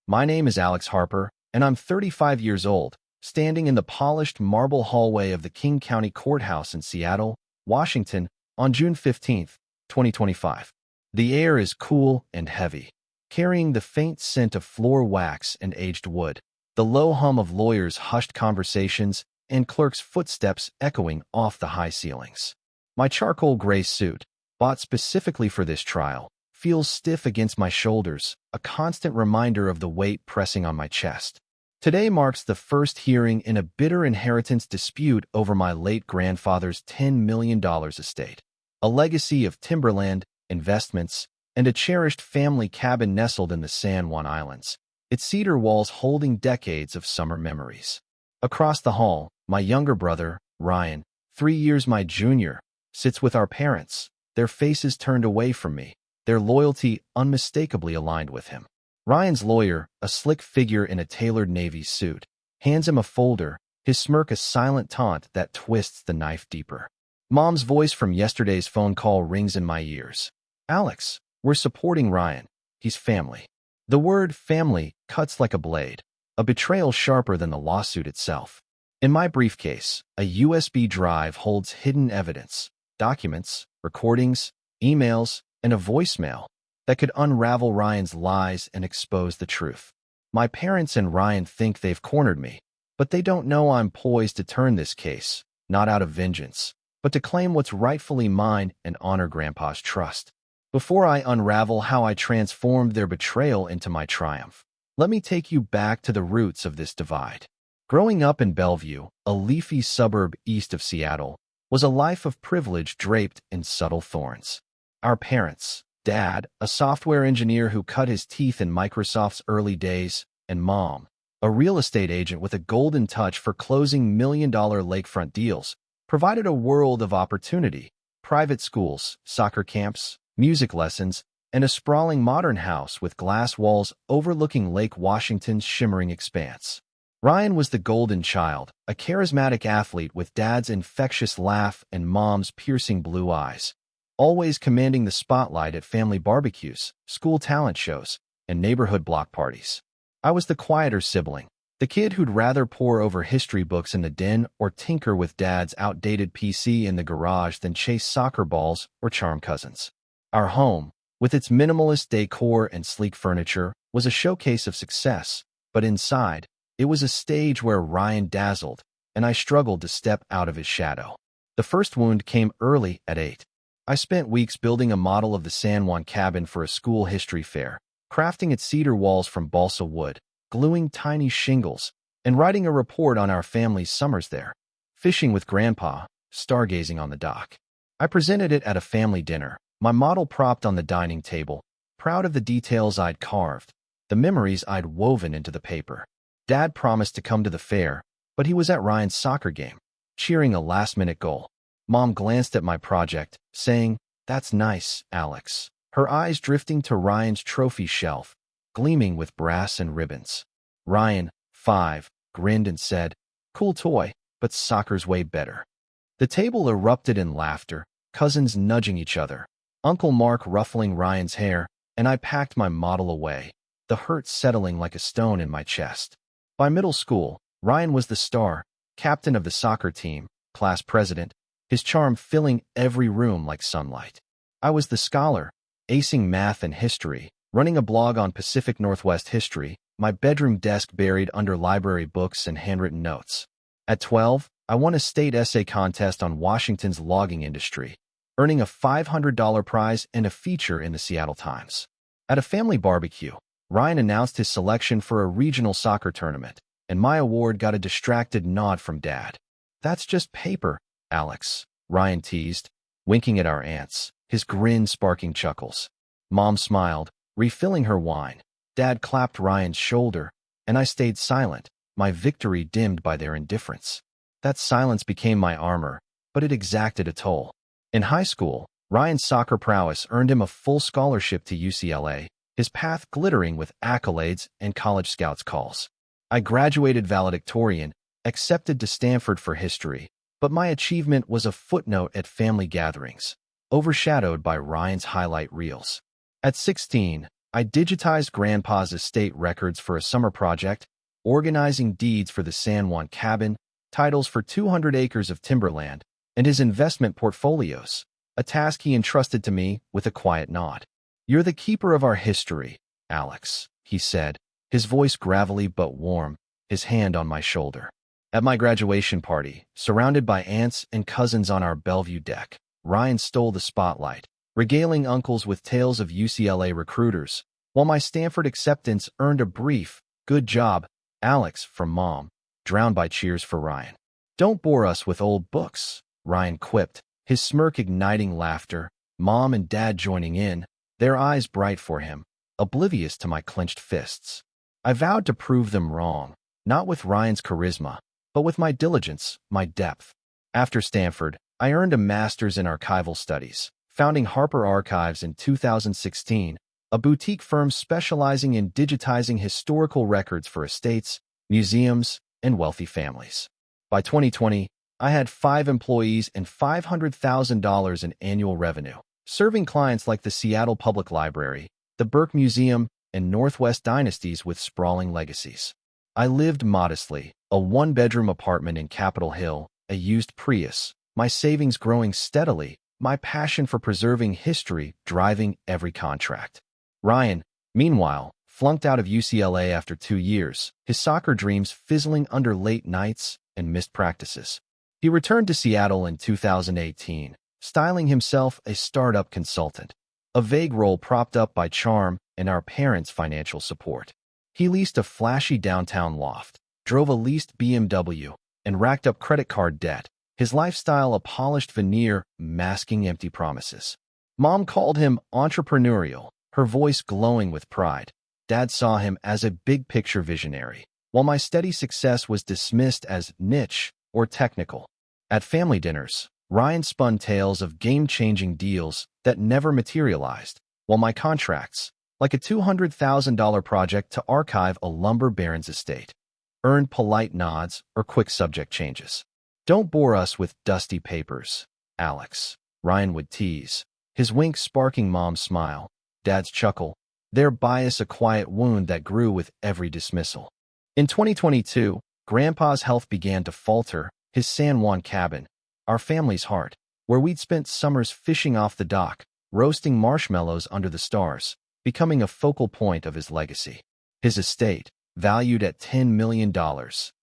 My name is Alex Harper, and I'm 35 years old, standing in the polished marble hallway of the King County Courthouse in Seattle, Washington, on June 15, 2025. The air is cool and heavy, carrying the faint scent of floor wax and aged wood, the low hum of lawyers' hushed conversations, and clerks' footsteps echoing off the high ceilings. My charcoal gray suit, bought specifically for this trial, feels stiff against my shoulders, a constant reminder of the weight pressing on my chest. Today marks the first hearing in a bitter inheritance dispute over my late grandfather's $10 million estate, a legacy of timberland, investments, and a cherished family cabin nestled in the San Juan Islands, its cedar walls holding decades of summer memories. Across the hall, my younger brother, Ryan, 3 years my junior, sits with our parents, their faces turned away from me, their loyalty unmistakably aligned with him. Ryan's lawyer, a slick figure in a tailored Navy suit, hands him a folder, his smirk a silent taunt that twists the knife deeper. Mom's voice from yesterday's phone call rings in my ears. Alex, we're supporting Ryan. He's family. The word family cuts like a blade, a betrayal sharper than the lawsuit itself. In my briefcase, a USB drive holds hidden evidence, documents, recordings, emails, and a voicemail that could unravel Ryan's lies and expose the truth. My parents and Ryan think they've cornered me, but they don't know I'm poised to turn this case, not out of vengeance, but to claim what's rightfully mine and honor Grandpa's trust. Before I unravel how I transformed their betrayal into my triumph, let me take you back to the roots of this divide. Growing up in Bellevue, a leafy suburb east of Seattle, was a life of privilege draped in subtle thorns. Our parents, Dad, a software engineer who cut his teeth in Microsoft's early days, and Mom, a real estate agent with a golden touch for closing million-dollar lakefront deals, provided a world of opportunity: private schools, soccer camps, music lessons, and a sprawling modern house with glass walls overlooking Lake Washington's shimmering expanse. Ryan was the golden child, a charismatic athlete with Dad's infectious laugh and Mom's piercing blue eyes, always commanding the spotlight at family barbecues, school talent shows, and neighborhood block parties. I was the quieter sibling, the kid who'd rather pore over history books in the den or tinker with Dad's outdated PC in the garage than chase soccer balls or charm cousins. Our home, with its minimalist decor and sleek furniture, was a showcase of success, but inside, it was a stage where Ryan dazzled, and I struggled to step out of his shadow. The first wound came early at 8. I spent weeks building a model of the San Juan cabin for a school history fair, crafting its cedar walls from balsa wood, gluing tiny shingles, and writing a report on our family's summers there, fishing with Grandpa, stargazing on the dock. I presented it at a family dinner, my model propped on the dining table, proud of the details I'd carved, the memories I'd woven into the paper. Dad promised to come to the fair, but he was at Ryan's soccer game, cheering a last-minute goal. Mom glanced at my project, saying, "That's nice, Alex," her eyes drifting to Ryan's trophy shelf, gleaming with brass and ribbons. Ryan, 5, grinned and said, "Cool toy, but soccer's way better." The table erupted in laughter, cousins nudging each other, Uncle Mark ruffling Ryan's hair, and I packed my model away, the hurt settling like a stone in my chest. By middle school, Ryan was the star, captain of the soccer team, class president, his charm filling every room like sunlight. I was the scholar, acing math and history, running a blog on Pacific Northwest history, my bedroom desk buried under library books and handwritten notes. At 12, I won a state essay contest on Washington's logging industry, earning a $500 prize and a feature in the Seattle Times. At a family barbecue, Ryan announced his selection for a regional soccer tournament, and my award got a distracted nod from Dad. "That's just paper, Alex," Ryan teased, winking at our aunts, his grin sparking chuckles. Mom smiled, refilling her wine. Dad clapped Ryan's shoulder, and I stayed silent, my victory dimmed by their indifference. That silence became my armor, but it exacted a toll. In high school, Ryan's soccer prowess earned him a full scholarship to UCLA, his path glittering with accolades and college scouts calls. I graduated valedictorian, accepted to Stanford for history, but my achievement was a footnote at family gatherings, overshadowed by Ryan's highlight reels. At 16, I digitized Grandpa's estate records for a summer project, organizing deeds for the San Juan cabin, titles for 200 acres of timberland, and his investment portfolios, a task he entrusted to me with a quiet nod. "You're the keeper of our history, Alex," he said, his voice gravelly but warm, his hand on my shoulder. At my graduation party, surrounded by aunts and cousins on our Bellevue deck, Ryan stole the spotlight, regaling uncles with tales of UCLA recruiters, while my Stanford acceptance earned a brief, "Good job, Alex," from Mom, drowned by cheers for Ryan. "Don't bore us with old books," Ryan quipped, his smirk igniting laughter, Mom and Dad joining in, their eyes bright for him, oblivious to my clenched fists. I vowed to prove them wrong, not with Ryan's charisma, but with my diligence, my depth. After Stanford, I earned a master's in archival studies, founding Harper Archives in 2016, a boutique firm specializing in digitizing historical records for estates, museums, and wealthy families. By 2020, I had 5 employees and $500,000 in annual revenue, serving clients like the Seattle Public Library, the Burke Museum, and Northwest dynasties with sprawling legacies. I lived modestly, a 1-bedroom apartment in Capitol Hill, a used Prius, my savings growing steadily, my passion for preserving history driving every contract. Ryan, meanwhile, flunked out of UCLA after 2 years, his soccer dreams fizzling under late nights and missed practices. He returned to Seattle in 2018, styling himself a startup consultant, a vague role propped up by charm and our parents' financial support. He leased a flashy downtown loft, drove a leased BMW, and racked up credit card debt, his lifestyle a polished veneer masking empty promises. Mom called him entrepreneurial, her voice glowing with pride. Dad saw him as a big-picture visionary, while my steady success was dismissed as niche or technical. At family dinners, Ryan spun tales of game-changing deals that never materialized, while my contracts, like a $200,000 project to archive a lumber baron's estate, earned polite nods or quick subject changes. "Don't bore us with dusty papers, Alex," Ryan would tease, his wink sparking Mom's smile, Dad's chuckle, their bias a quiet wound that grew with every dismissal. In 2022, Grandpa's health began to falter, his San Juan cabin, our family's heart, where we'd spent summers fishing off the dock, roasting marshmallows under the stars, becoming a focal point of his legacy. His estate, valued at $10 million,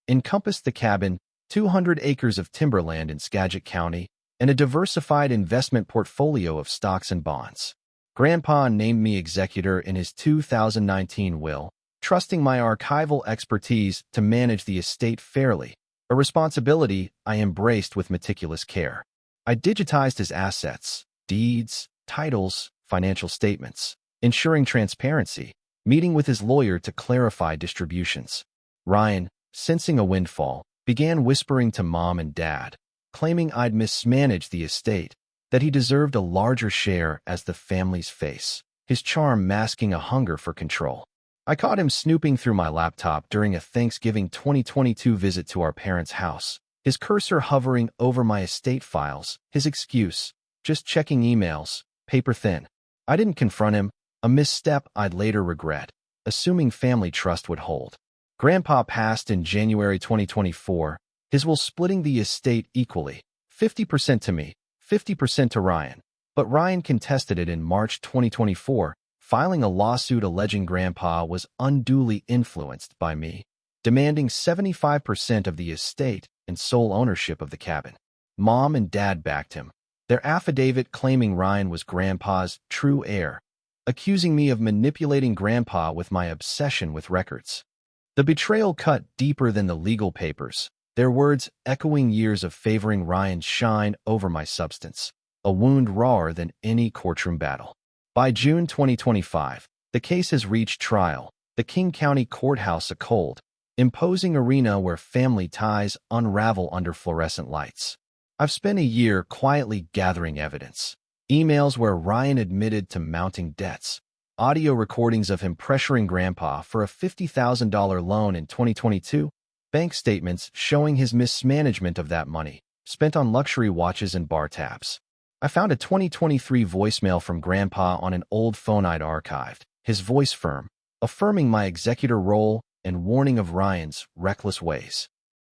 encompassed the cabin, 200 acres of timberland in Skagit County, and a diversified investment portfolio of stocks and bonds. Grandpa named me executor in his 2019 will, trusting my archival expertise to manage the estate fairly, a responsibility I embraced with meticulous care. I digitized his assets, deeds, titles, financial statements, ensuring transparency, meeting with his lawyer to clarify distributions. Ryan, sensing a windfall, began whispering to Mom and Dad, claiming I'd mismanaged the estate, that he deserved a larger share as the family's face, his charm masking a hunger for control. I caught him snooping through my laptop during a Thanksgiving 2022 visit to our parents' house, his cursor hovering over my estate files, his excuse, "Just checking emails, paper thin." I didn't confront him, a misstep I'd later regret, assuming family trust would hold. Grandpa passed in January 2024, his will splitting the estate equally, 50% to me, 50% to Ryan. But Ryan contested it in March 2024, filing a lawsuit alleging Grandpa was unduly influenced by me, demanding 75% of the estate and sole ownership of the cabin. Mom and Dad backed him, their affidavit claiming Ryan was Grandpa's true heir, accusing me of manipulating Grandpa with my obsession with records. The betrayal cut deeper than the legal papers, their words echoing years of favoring Ryan's shine over my substance, a wound rawer than any courtroom battle. By June 2025, the case has reached trial, the King County Courthouse a cold, imposing arena where family ties unravel under fluorescent lights. I've spent a year quietly gathering evidence. Emails where Ryan admitted to mounting debts, audio recordings of him pressuring Grandpa for a $50,000 loan in 2022, bank statements showing his mismanagement of that money, spent on luxury watches and bar tabs. I found a 2023 voicemail from Grandpa on an old phone I'd archived, his voice firm, affirming my executor role and warning of Ryan's reckless ways.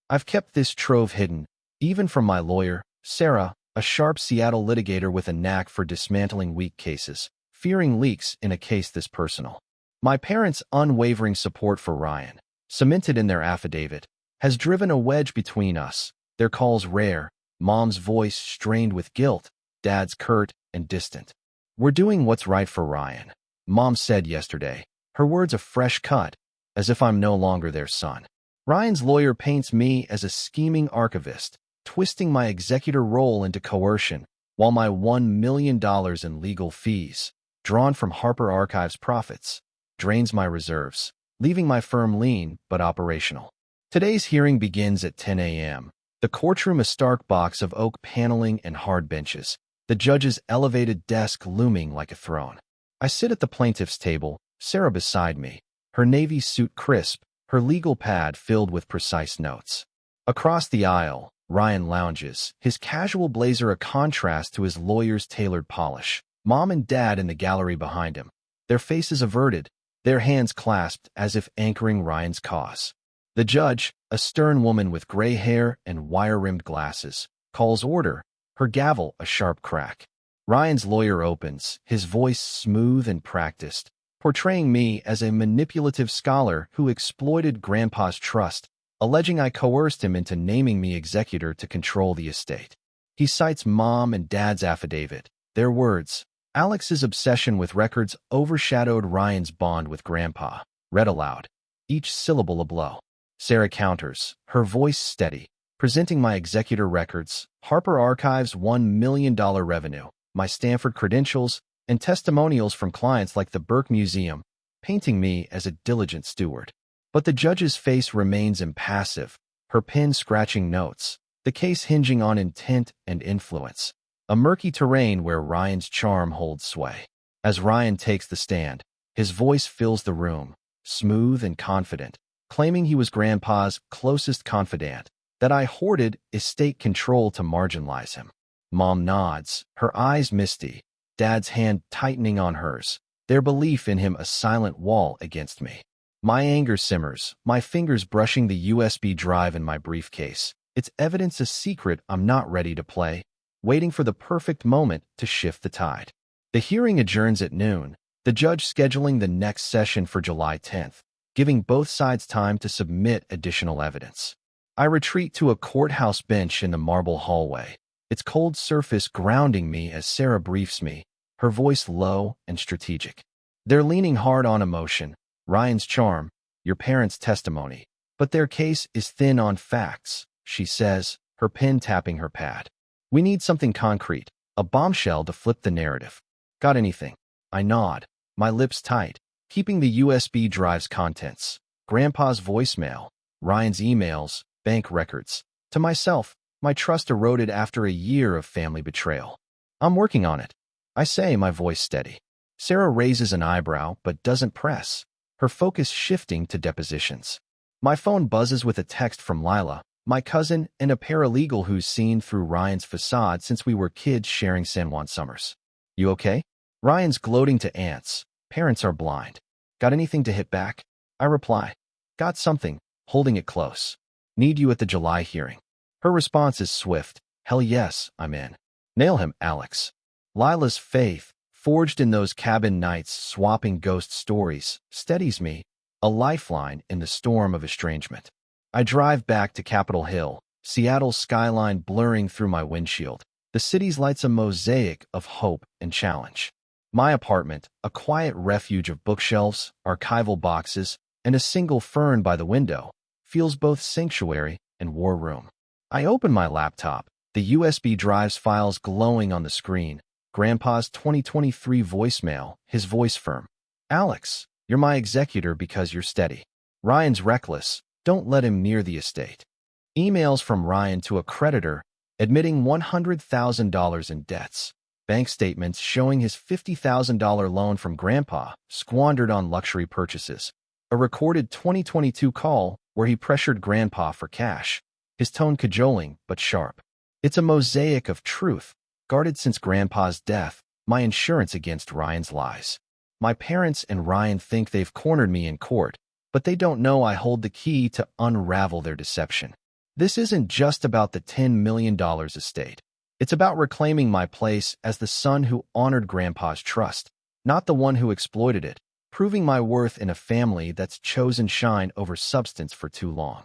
I've kept this trove hidden, even from my lawyer, Sarah, a sharp Seattle litigator with a knack for dismantling weak cases, fearing leaks in a case this personal. My parents' unwavering support for Ryan, cemented in their affidavit, has driven a wedge between us. Their calls rare, Mom's voice strained with guilt, Dad's curt and distant. "We're doing what's right for Ryan," Mom said yesterday, her words a fresh cut, as if I'm no longer their son. Ryan's lawyer paints me as a scheming archivist, twisting my executor role into coercion, while my $1 million in legal fees, drawn from Harper Archives profits, drains my reserves, leaving my firm lean but operational. Today's hearing begins at 10 a.m. The courtroom a stark box of oak paneling and hard benches, the judge's elevated desk looming like a throne. I sit at the plaintiff's table, Sarah beside me, her navy suit crisp, her legal pad filled with precise notes. Across the aisle, Ryan lounges, his casual blazer a contrast to his lawyer's tailored polish. Mom and Dad in the gallery behind him, their faces averted, their hands clasped as if anchoring Ryan's cause. The judge, a stern woman with gray hair and wire-rimmed glasses, calls order, her gavel a sharp crack. Ryan's lawyer opens, his voice smooth and practiced, portraying me as a manipulative scholar who exploited Grandpa's trust, alleging I coerced him into naming me executor to control the estate. He cites Mom and Dad's affidavit, their words. Alex's obsession with records overshadowed Ryan's bond with Grandpa, read aloud, each syllable a blow. Sarah counters, her voice steady, presenting my executor records, Harper Archives' $1 million revenue, my Stanford credentials, and testimonials from clients like the Burke Museum, painting me as a diligent steward. But the judge's face remains impassive, her pen scratching notes, the case hinging on intent and influence, a murky terrain where Ryan's charm holds sway. As Ryan takes the stand, his voice fills the room, smooth and confident, claiming he was Grandpa's closest confidant, that I hoarded estate control to marginalize him. Mom nods, her eyes misty, Dad's hand tightening on hers, their belief in him a silent wall against me. My anger simmers, my fingers brushing the USB drive in my briefcase. It's evidence a secret I'm not ready to play, waiting for the perfect moment to shift the tide. The hearing adjourns at noon, the judge scheduling the next session for July 10th, giving both sides time to submit additional evidence. I retreat to a courthouse bench in the marble hallway, its cold surface grounding me as Sarah briefs me, her voice low and strategic. They're leaning hard on emotion, Ryan's charm, your parents' testimony, but their case is thin on facts, she says, her pen tapping her pad. We need something concrete, a bombshell to flip the narrative. Got anything? I nod, my lips tight, keeping the USB drive's contents, Grandpa's voicemail, Ryan's emails, bank records. To myself, my trust eroded after a year of family betrayal. I'm working on it, I say, my voice steady. Sarah raises an eyebrow but doesn't press, her focus shifting to depositions. My phone buzzes with a text from Lila, my cousin and a paralegal who's seen through Ryan's facade since we were kids sharing San Juan summers. You okay? Ryan's gloating to ants. Parents are blind. Got anything to hit back? I reply. Got something, holding it close. Need you at the July hearing. Her response is swift. Hell yes, I'm in. Nail him, Alex. Lila's faith, forged in those cabin nights swapping ghost stories, steadies me, a lifeline in the storm of estrangement. I drive back to Capitol Hill, Seattle's skyline blurring through my windshield, the city's lights a mosaic of hope and challenge. My apartment, a quiet refuge of bookshelves, archival boxes, and a single fern by the window, feels both sanctuary and war room. I open my laptop, the USB drive's files glowing on the screen, Grandpa's 2023 voicemail, his voice firm. Alex, you're my executor because you're steady. Ryan's reckless, don't let him near the estate. Emails from Ryan to a creditor, admitting $100,000 in debts. Bank statements showing his $50,000 loan from Grandpa, squandered on luxury purchases. A recorded 2022 call where he pressured Grandpa for cash, his tone cajoling but sharp. It's a mosaic of truth, guarded since Grandpa's death, my insurance against Ryan's lies. My parents and Ryan think they've cornered me in court, but they don't know I hold the key to unravel their deception. This isn't just about the $10 million estate. It's about reclaiming my place as the son who honored Grandpa's trust, not the one who exploited it, proving my worth in a family that's chosen shine over substance for too long.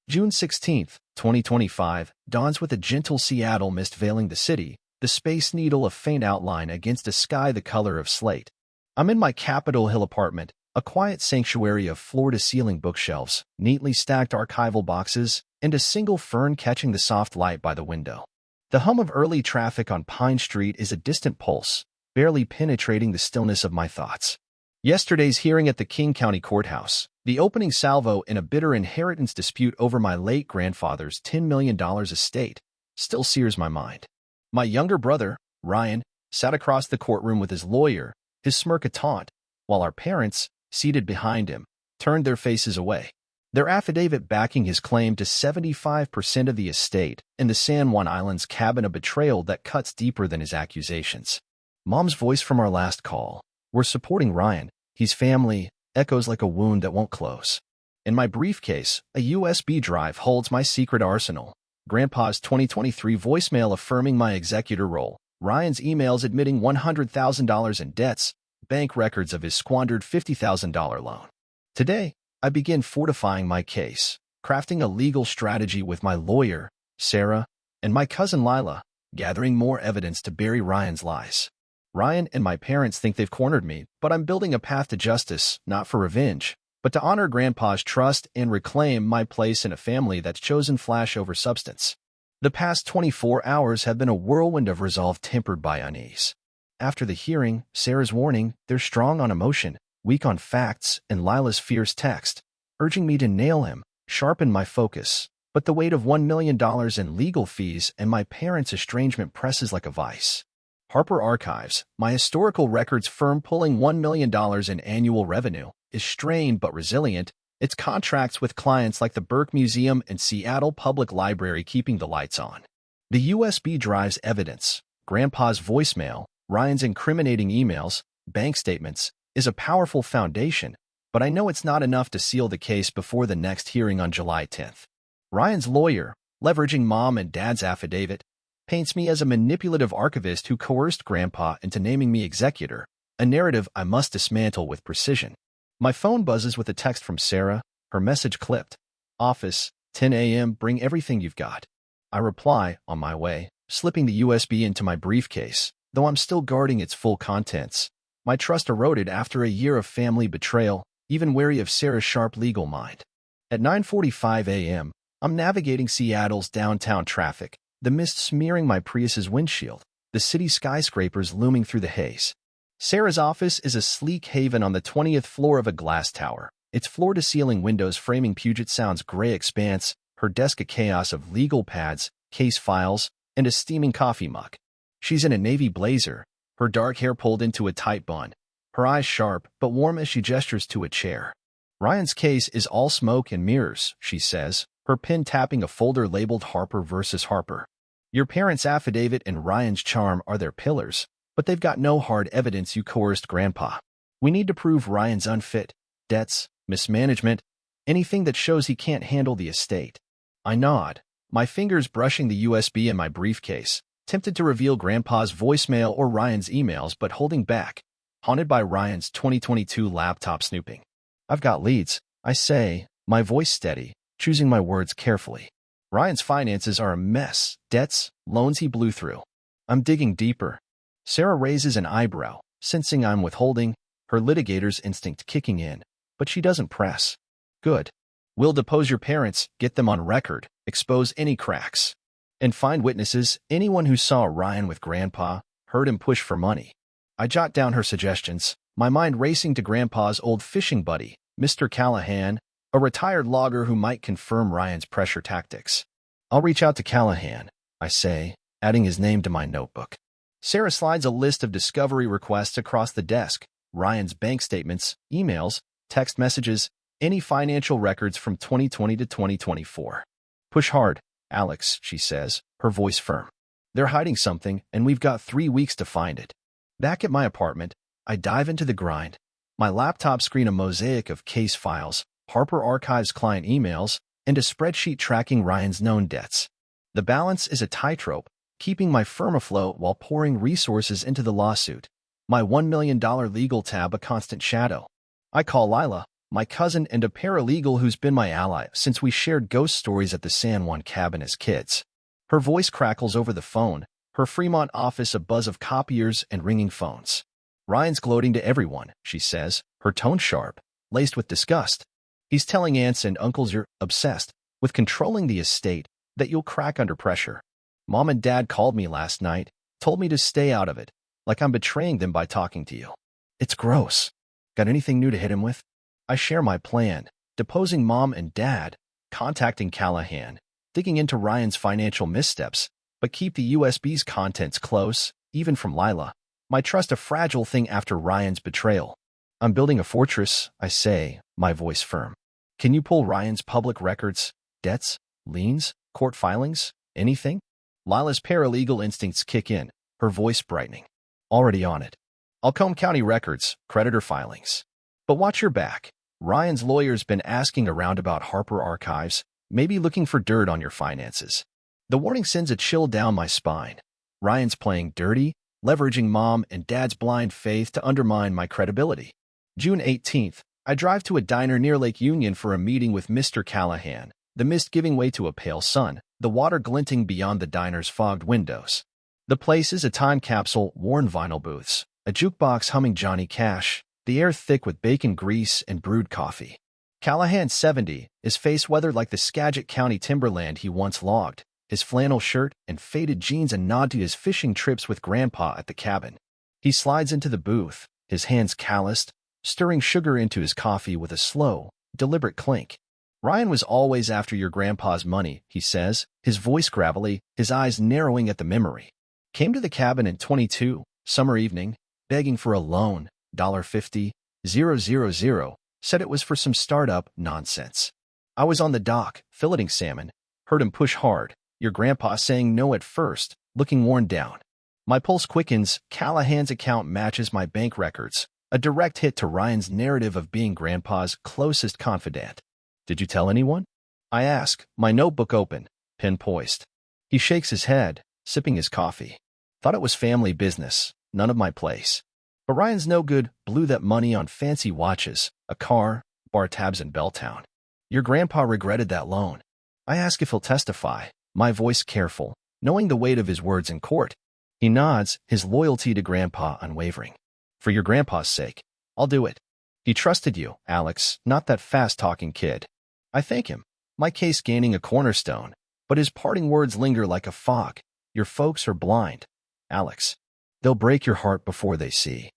June 16th, 2025, dawns with a gentle Seattle mist veiling the city, the Space Needle a faint outline against a sky the color of slate. I'm in my Capitol Hill apartment, a quiet sanctuary of floor-to-ceiling bookshelves, neatly stacked archival boxes, and a single fern catching the soft light by the window. The hum of early traffic on Pine Street is a distant pulse, barely penetrating the stillness of my thoughts. Yesterday's hearing at the King County Courthouse, the opening salvo in a bitter inheritance dispute over my late grandfather's $10 million estate, still sears my mind. My younger brother, Ryan, sat across the courtroom with his lawyer, his smirk a taunt, while our parents, seated behind him, turned their faces away. Their affidavit backing his claim to 75% of the estate and the San Juan Islands cabin a betrayal that cuts deeper than his accusations. Mom's voice from our last call, "We're supporting Ryan, his family," echoes like a wound that won't close. In my briefcase, a USB drive holds my secret arsenal. Grandpa's 2023 voicemail affirming my executor role, Ryan's emails admitting $100,000 in debts, bank records of his squandered $50,000 loan. Today, I begin fortifying my case, crafting a legal strategy with my lawyer, Sarah, and my cousin Lila, gathering more evidence to bury Ryan's lies. Ryan and my parents think they've cornered me, but I'm building a path to justice, not for revenge, but to honor Grandpa's trust and reclaim my place in a family that's chosen flash over substance. The past 24 hours have been a whirlwind of resolve tempered by unease. After the hearing, Sarah's warning, they're strong on emotion, weak on facts, and Lila's fierce text, urging me to nail him, sharpen my focus. But the weight of $1 million in legal fees and my parents' estrangement presses like a vice. Harper Archives, my historical records firm pulling $1 million in annual revenue, is strained but resilient, its contracts with clients like the Burke Museum and Seattle Public Library keeping the lights on. The USB drive's evidence, Grandpa's voicemail, Ryan's incriminating emails, bank statements, is a powerful foundation, but I know it's not enough to seal the case before the next hearing on July 10th. Ryan's lawyer, leveraging Mom and Dad's affidavit, paints me as a manipulative archivist who coerced Grandpa into naming me executor, a narrative I must dismantle with precision. My phone buzzes with a text from Sarah, her message clipped. "Office, 10 a.m., bring everything you've got." I reply, "On my way," slipping the USB into my briefcase, though I'm still guarding its full contents. My trust eroded after a year of family betrayal, even wary of Sarah's sharp legal mind. At 9:45 a.m., I'm navigating Seattle's downtown traffic, the mist smearing my Prius's windshield, the city skyscrapers looming through the haze. Sarah's office is a sleek haven on the 20th floor of a glass tower, its floor-to-ceiling windows framing Puget Sound's gray expanse, her desk a chaos of legal pads, case files, and a steaming coffee mug. She's in a navy blazer, her dark hair pulled into a tight bun, her eyes sharp but warm as she gestures to a chair. "Ryan's case is all smoke and mirrors," she says, her pen tapping a folder labeled Harper versus Harper. "Your parents' affidavit and Ryan's charm are their pillars, but they've got no hard evidence you coerced Grandpa. We need to prove Ryan's unfit, debts, mismanagement, anything that shows he can't handle the estate." I nod, my fingers brushing the USB in my briefcase, tempted to reveal Grandpa's voicemail or Ryan's emails but holding back, haunted by Ryan's 2022 laptop snooping. "I've got leads," I say, my voice steady, choosing my words carefully. "Ryan's finances are a mess, debts, loans he blew through." I'm digging deeper. Sarah raises an eyebrow, sensing I'm withholding, her litigator's instinct kicking in, but she doesn't press. "Good. We'll depose your parents, get them on record, expose any cracks, and find witnesses, anyone who saw Ryan with Grandpa, heard him push for money." I jot down her suggestions, my mind racing to Grandpa's old fishing buddy, Mr. Callahan, a retired logger who might confirm Ryan's pressure tactics. "I'll reach out to Callahan," I say, adding his name to my notebook. Sarah slides a list of discovery requests across the desk, Ryan's bank statements, emails, text messages, any financial records from 2020 to 2024. "Push hard, Alex," she says, her voice firm. "They're hiding something, and we've got 3 weeks to find it." Back at my apartment, I dive into the grind. My laptop screen a mosaic of case files, Harper Archives client emails, and a spreadsheet tracking Ryan's known debts. The balance is a tightrope, keeping my firm afloat while pouring resources into the lawsuit. My $1 million legal tab a constant shadow. I call Lila, my cousin and a paralegal who's been my ally since we shared ghost stories at the San Juan cabin as kids. Her voice crackles over the phone, her Fremont office a buzz of copiers and ringing phones. Ryan's gloating to everyone, she says, her tone sharp, laced with disgust. He's telling aunts and uncles you're obsessed with controlling the estate, that you'll crack under pressure. Mom and Dad called me last night, told me to stay out of it, like I'm betraying them by talking to you. It's gross. Got anything new to hit him with? I share my plan, deposing Mom and Dad, contacting Callahan, digging into Ryan's financial missteps, but keep the USB's contents close, even from Lila. My trust a fragile thing after Ryan's betrayal. I'm building a fortress, I say, my voice firm. Can you pull Ryan's public records, debts, liens, court filings, anything? Lila's paralegal instincts kick in, her voice brightening. Already on it. I'll comb county records, creditor filings. But watch your back. Ryan's lawyer's been asking around about Harper Archives, maybe looking for dirt on your finances. The warning sends a chill down my spine. Ryan's playing dirty, leveraging Mom and Dad's blind faith to undermine my credibility. June 18th, I drive to a diner near Lake Union for a meeting with Mr. Callahan, the mist giving way to a pale sun, the water glinting beyond the diner's fogged windows. The place is a time capsule, worn vinyl booths, a jukebox humming Johnny Cash, the air thick with bacon grease and brewed coffee. Callahan, 70, his face weathered like the Skagit County timberland he once logged, his flannel shirt and faded jeans a nod to his fishing trips with Grandpa at the cabin. He slides into the booth, his hands calloused, stirring sugar into his coffee with a slow, deliberate clink. Ryan was always after your grandpa's money, he says, his voice gravelly, his eyes narrowing at the memory. Came to the cabin in 22, summer evening, begging for a loan, $50, 000, said it was for some startup nonsense. I was on the dock, filleting salmon, heard him push hard, your grandpa saying no at first, looking worn down. My pulse quickens, Callahan's account matches my bank records, a direct hit to Ryan's narrative of being Grandpa's closest confidant. Did you tell anyone? I ask, my notebook open, pen poised. He shakes his head, sipping his coffee. Thought it was family business, none of my place. But Ryan's no good, blew that money on fancy watches, a car, bar tabs in Belltown. Your grandpa regretted that loan. I ask if he'll testify, my voice careful, knowing the weight of his words in court. He nods, his loyalty to Grandpa unwavering. For your grandpa's sake, I'll do it. He trusted you, Alex, not that fast-talking kid. I thank him, my case gaining a cornerstone, but his parting words linger like a fog. Your folks are blind, Alex. They'll break your heart before they see.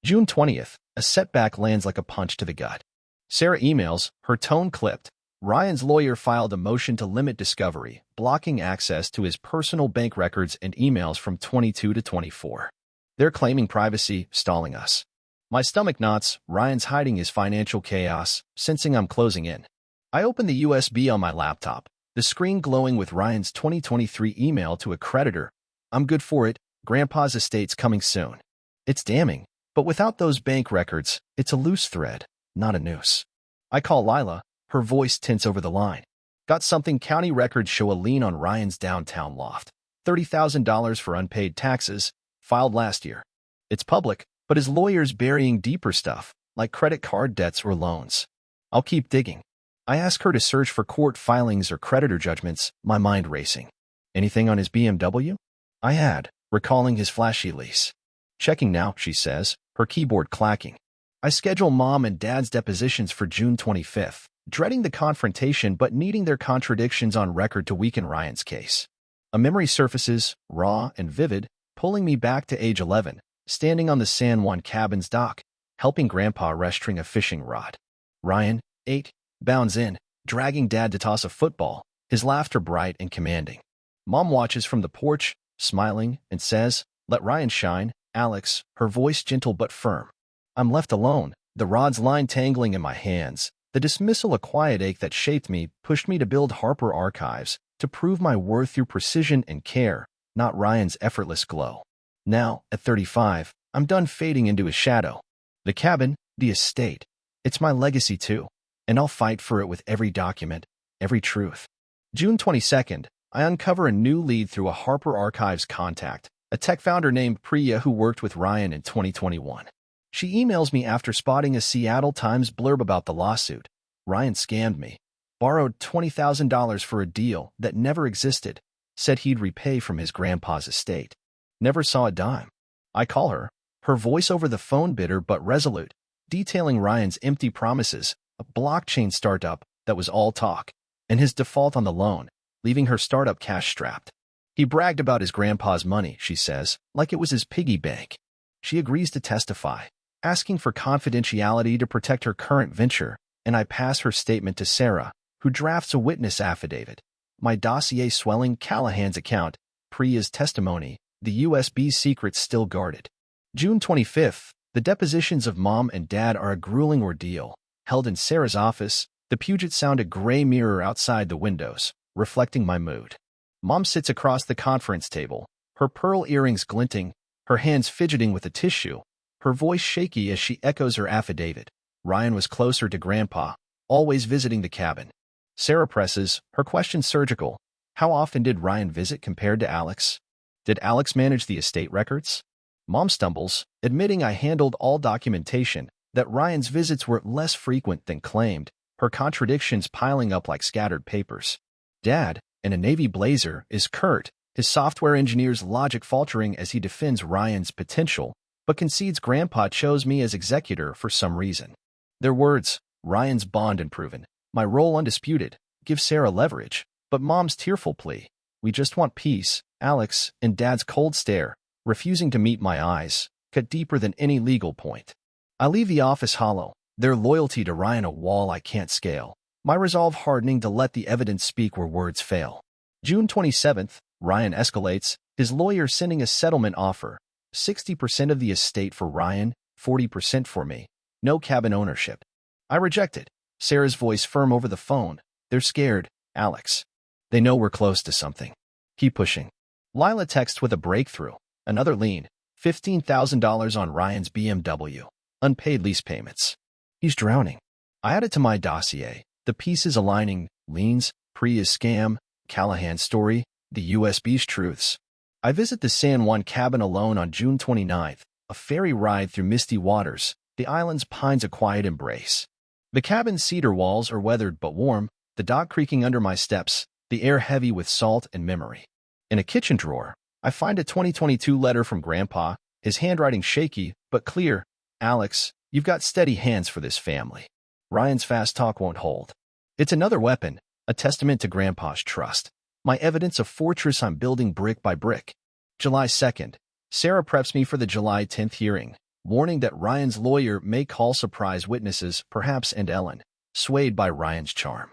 June 20th, a setback lands like a punch to the gut. Sarah emails, her tone clipped. Ryan's lawyer filed a motion to limit discovery, blocking access to his personal bank records and emails from 22 to 24. They're claiming privacy, stalling us. My stomach knots, Ryan's hiding his financial chaos, sensing I'm closing in. I open the USB on my laptop, the screen glowing with Ryan's 2023 email to a creditor. I'm good for it, Grandpa's estate's coming soon. It's damning, but without those bank records, it's a loose thread, not a noose. I call Lila, her voice tense over the line. Got something, county records show a lien on Ryan's downtown loft. $30,000 for unpaid taxes, filed last year. It's public, but his lawyer's burying deeper stuff, like credit card debts or loans. I'll keep digging. I ask her to search for court filings or creditor judgments, my mind racing. Anything on his BMW? I add, recalling his flashy lease. Checking now, she says, her keyboard clacking. I schedule Mom and Dad's depositions for June 25th, dreading the confrontation but needing their contradictions on record to weaken Ryan's case. A memory surfaces, raw and vivid, pulling me back to age 11, standing on the San Juan cabin's dock, helping Grandpa restring a fishing rod. Ryan, 8, bounds in, dragging Dad to toss a football, his laughter bright and commanding. Mom watches from the porch, smiling, and says, "Let Ryan shine, Alex," her voice gentle but firm. I'm left alone, the rod's line tangling in my hands. The dismissal, a quiet ache that shaped me, pushed me to build Harper Archives, to prove my worth through precision and care, not Ryan's effortless glow. Now, at 35, I'm done fading into his shadow. The cabin, the estate, it's my legacy too, and I'll fight for it with every document, every truth. June 22nd, I uncover a new lead through a Harper Archives contact, a tech founder named Priya who worked with Ryan in 2021. She emails me after spotting a Seattle Times blurb about the lawsuit. Ryan scammed me, borrowed $20,000 for a deal that never existed, said he'd repay from his grandpa's estate. Never saw a dime. I call her voice over the phone bitter but resolute, detailing Ryan's empty promises, a blockchain startup that was all talk, and his default on the loan, leaving her startup cash-strapped. He bragged about his grandpa's money, she says, like it was his piggy bank. She agrees to testify, asking for confidentiality to protect her current venture, and I pass her statement to Sarah, who drafts a witness affidavit. My dossier swelling Callahan's account, Priya's testimony, the USB secrets still guarded. June 25th, the depositions of Mom and Dad are a grueling ordeal. Held in Sarah's office, the Puget Sound a gray mirror outside the windows, reflecting my mood. Mom sits across the conference table, her pearl earrings glinting, her hands fidgeting with a tissue, her voice shaky as she echoes her affidavit. Ryan was closer to Grandpa, always visiting the cabin. Sarah presses, her question surgical. How often did Ryan visit compared to Alex? Did Alex manage the estate records? Mom stumbles, admitting I handled all documentation, that Ryan's visits were less frequent than claimed, her contradictions piling up like scattered papers. Dad, in a navy blazer, is curt, his software engineer's logic faltering as he defends Ryan's potential, but concedes Grandpa chose me as executor for some reason. Their words, Ryan's bond unproven, my role undisputed, give Sarah leverage, but Mom's tearful plea, we just want peace, Alex, and Dad's cold stare, refusing to meet my eyes, cut deeper than any legal point. I leave the office hollow, their loyalty to Ryan a wall I can't scale, my resolve hardening to let the evidence speak where words fail. June 27th, Ryan escalates, his lawyer sending a settlement offer, 60% of the estate for Ryan, 40% for me, no cabin ownership. I reject it, Sarah's voice firm over the phone. They're scared, Alex. They know we're close to something. Keep pushing. Lila texts with a breakthrough, another lien, $15,000 on Ryan's BMW, unpaid lease payments. He's drowning. I add it to my dossier, the pieces aligning, liens, Priya's scam, Callahan's story, the USB's truths. I visit the San Juan cabin alone on June 29th, a ferry ride through misty waters, the island's pines a quiet embrace. The cabin's cedar walls are weathered but warm, the dock creaking under my steps, the air heavy with salt and memory. In a kitchen drawer, I find a 2022 letter from Grandpa, his handwriting shaky but clear. Alex, you've got steady hands for this family. Ryan's fast talk won't hold. It's another weapon, a testament to Grandpa's trust. My evidence a fortress I'm building brick by brick. July 2nd, Sarah preps me for the July 10th hearing, warning that Ryan's lawyer may call surprise witnesses, perhaps and Ellen, swayed by Ryan's charm.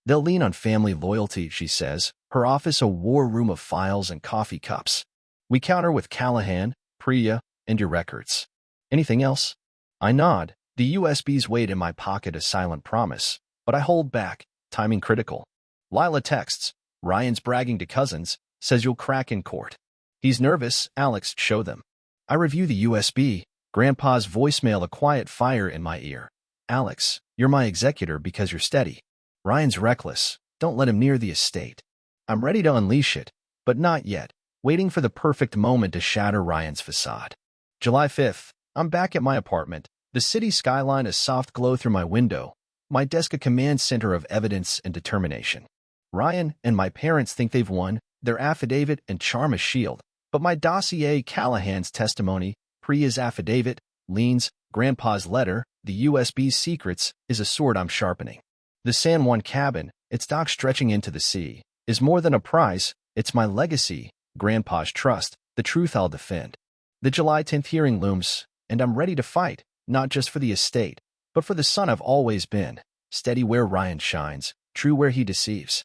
They'll lean on family loyalty, she says, her office a war room of files and coffee cups. We counter with Callahan, Priya, and your records. Anything else? I nod, the USB's weight in my pocket a silent promise, but I hold back, timing critical. Lila texts, Ryan's bragging to cousins, says you'll crack in court. He's nervous, Alex, show them. I review the USB, Grandpa's voicemail a quiet fire in my ear. Alex, you're my executor because you're steady. Ryan's reckless, don't let him near the estate. I'm ready to unleash it, but not yet, waiting for the perfect moment to shatter Ryan's facade. July 5th, I'm back at my apartment, the city skyline a soft glow through my window, my desk a command center of evidence and determination. Ryan and my parents think they've won, their affidavit and charm a shield, but my dossier, Callahan's testimony, Priya's affidavit, liens, Grandpa's letter, the USB's secrets, is a sword I'm sharpening. The San Juan cabin, its dock stretching into the sea, is more than a prize, it's my legacy, Grandpa's trust, the truth I'll defend. The July 10th hearing looms, and I'm ready to fight, not just for the estate, but for the son I've always been, steady where Ryan shines, true where he deceives.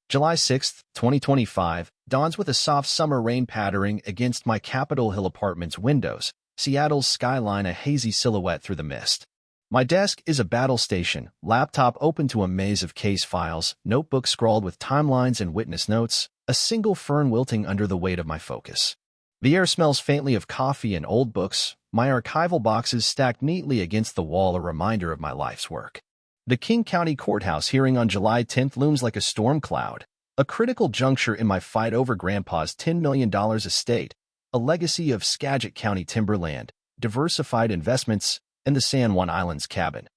July 6th, 2025, dawns with a soft summer rain pattering against my Capitol Hill apartment's windows, Seattle's skyline a hazy silhouette through the mist. My desk is a battle station, laptop open to a maze of case files, notebook scrawled with timelines and witness notes, a single fern wilting under the weight of my focus. The air smells faintly of coffee and old books, my archival boxes stacked neatly against the wall, a reminder of my life's work. The King County Courthouse hearing on July 10th looms like a storm cloud, a critical juncture in my fight over Grandpa's $10 million estate, a legacy of Skagit County timberland, diversified investments, and the San Juan Islands cabin.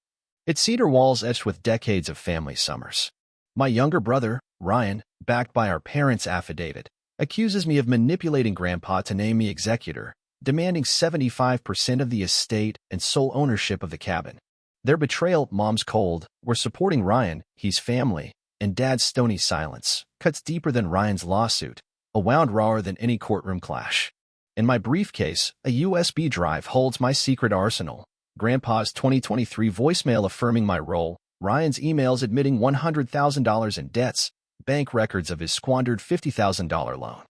Its cedar walls etched with decades of family summers. My younger brother, Ryan, backed by our parents' affidavit, accuses me of manipulating Grandpa to name me executor, demanding 75% of the estate and sole ownership of the cabin. Their betrayal, Mom's cold, were supporting Ryan, he's family, and Dad's stony silence, cuts deeper than Ryan's lawsuit, a wound rawer than any courtroom clash. In my briefcase, a USB drive holds my secret arsenal, Grandpa's 2023 voicemail affirming my role, Ryan's emails admitting $100,000 in debts, bank records of his squandered $50,000 loan.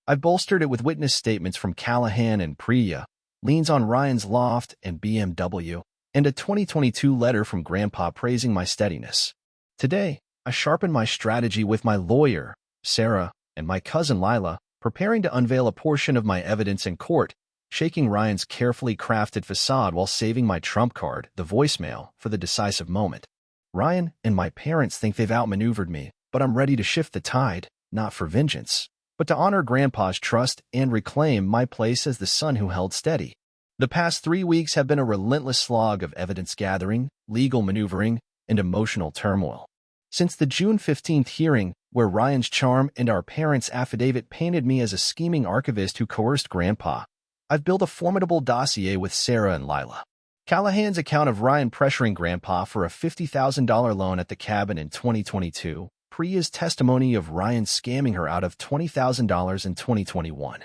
I've bolstered it with witness statements from Callahan and Priya, liens on Ryan's loft and BMW, and a 2022 letter from Grandpa praising my steadiness. Today, I sharpen my strategy with my lawyer, Sarah, and my cousin Lila, preparing to unveil a portion of my evidence in court, shaking Ryan's carefully crafted facade while saving my trump card, the voicemail, for the decisive moment. Ryan and my parents think they've outmaneuvered me, but I'm ready to shift the tide, not for vengeance, but to honor Grandpa's trust and reclaim my place as the son who held steady. The past 3 weeks have been a relentless slog of evidence gathering, legal maneuvering, and emotional turmoil. Since the June 15th hearing, where Ryan's charm and our parents' affidavit painted me as a scheming archivist who coerced Grandpa, I've built a formidable dossier with Sarah and Lila. Callahan's account of Ryan pressuring Grandpa for a $50,000 loan at the cabin in 2022, Priya's testimony of Ryan scamming her out of $20,000 in 2021,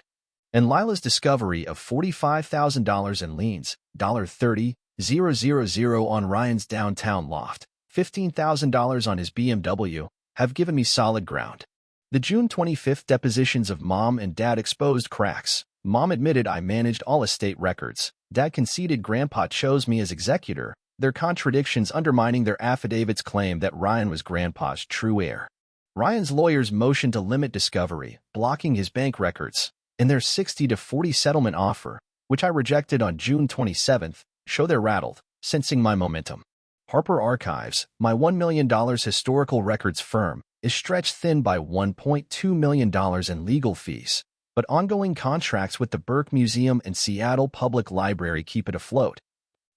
and Lila's discovery of $45,000 in liens, $30,000 on Ryan's downtown loft, $15,000 on his BMW, have given me solid ground. The June 25th depositions of Mom and Dad exposed cracks. Mom admitted I managed all estate records. Dad conceded Grandpa chose me as executor, their contradictions undermining their affidavit's claim that Ryan was Grandpa's true heir. Ryan's lawyers motioned to limit discovery, blocking his bank records, and their 60-40 settlement offer, which I rejected on June 27th, show they're rattled, sensing my momentum. Harper Archives, my $1 million historical records firm, is stretched thin by $1.2 million in legal fees, but ongoing contracts with the Burke Museum and Seattle Public Library keep it afloat.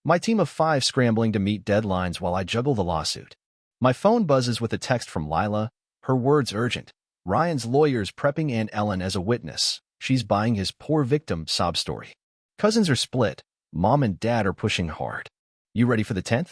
My team of 5 scrambling to meet deadlines while I juggle the lawsuit. My phone buzzes with a text from Lila, her words urgent. Ryan's lawyers prepping Aunt Ellen as a witness. She's buying his poor victim sob story. Cousins are split. Mom and Dad are pushing hard. You ready for the 10th?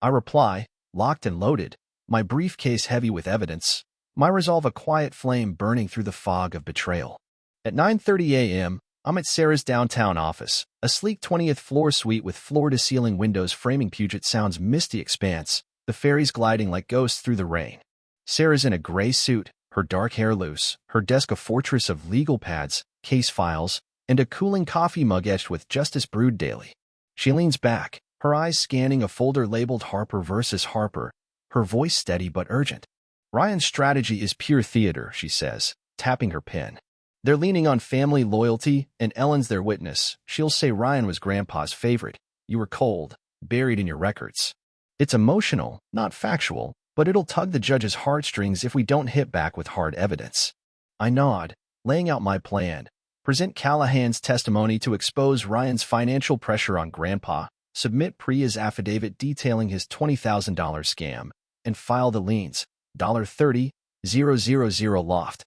I reply, locked and loaded, my briefcase heavy with evidence, my resolve a quiet flame burning through the fog of betrayal. At 9:30 a.m., I'm at Sarah's downtown office, a sleek 20th floor suite with floor-to-ceiling windows framing Puget Sound's misty expanse, the ferries gliding like ghosts through the rain. Sarah's in a gray suit, her dark hair loose, her desk a fortress of legal pads, case files, and a cooling coffee mug etched with Justice brewed daily. She leans back, her eyes scanning a folder labeled Harper versus Harper, her voice steady but urgent. Ryan's strategy is pure theater, she says, tapping her pen. They're leaning on family loyalty, and Ellen's their witness. She'll say Ryan was Grandpa's favorite. You were cold, buried in your records. It's emotional, not factual, but it'll tug the judge's heartstrings if we don't hit back with hard evidence. I nod, laying out my plan. Present Callahan's testimony to expose Ryan's financial pressure on Grandpa, submit Priya's affidavit detailing his $20,000 scam, and file the liens, $30,000 loft,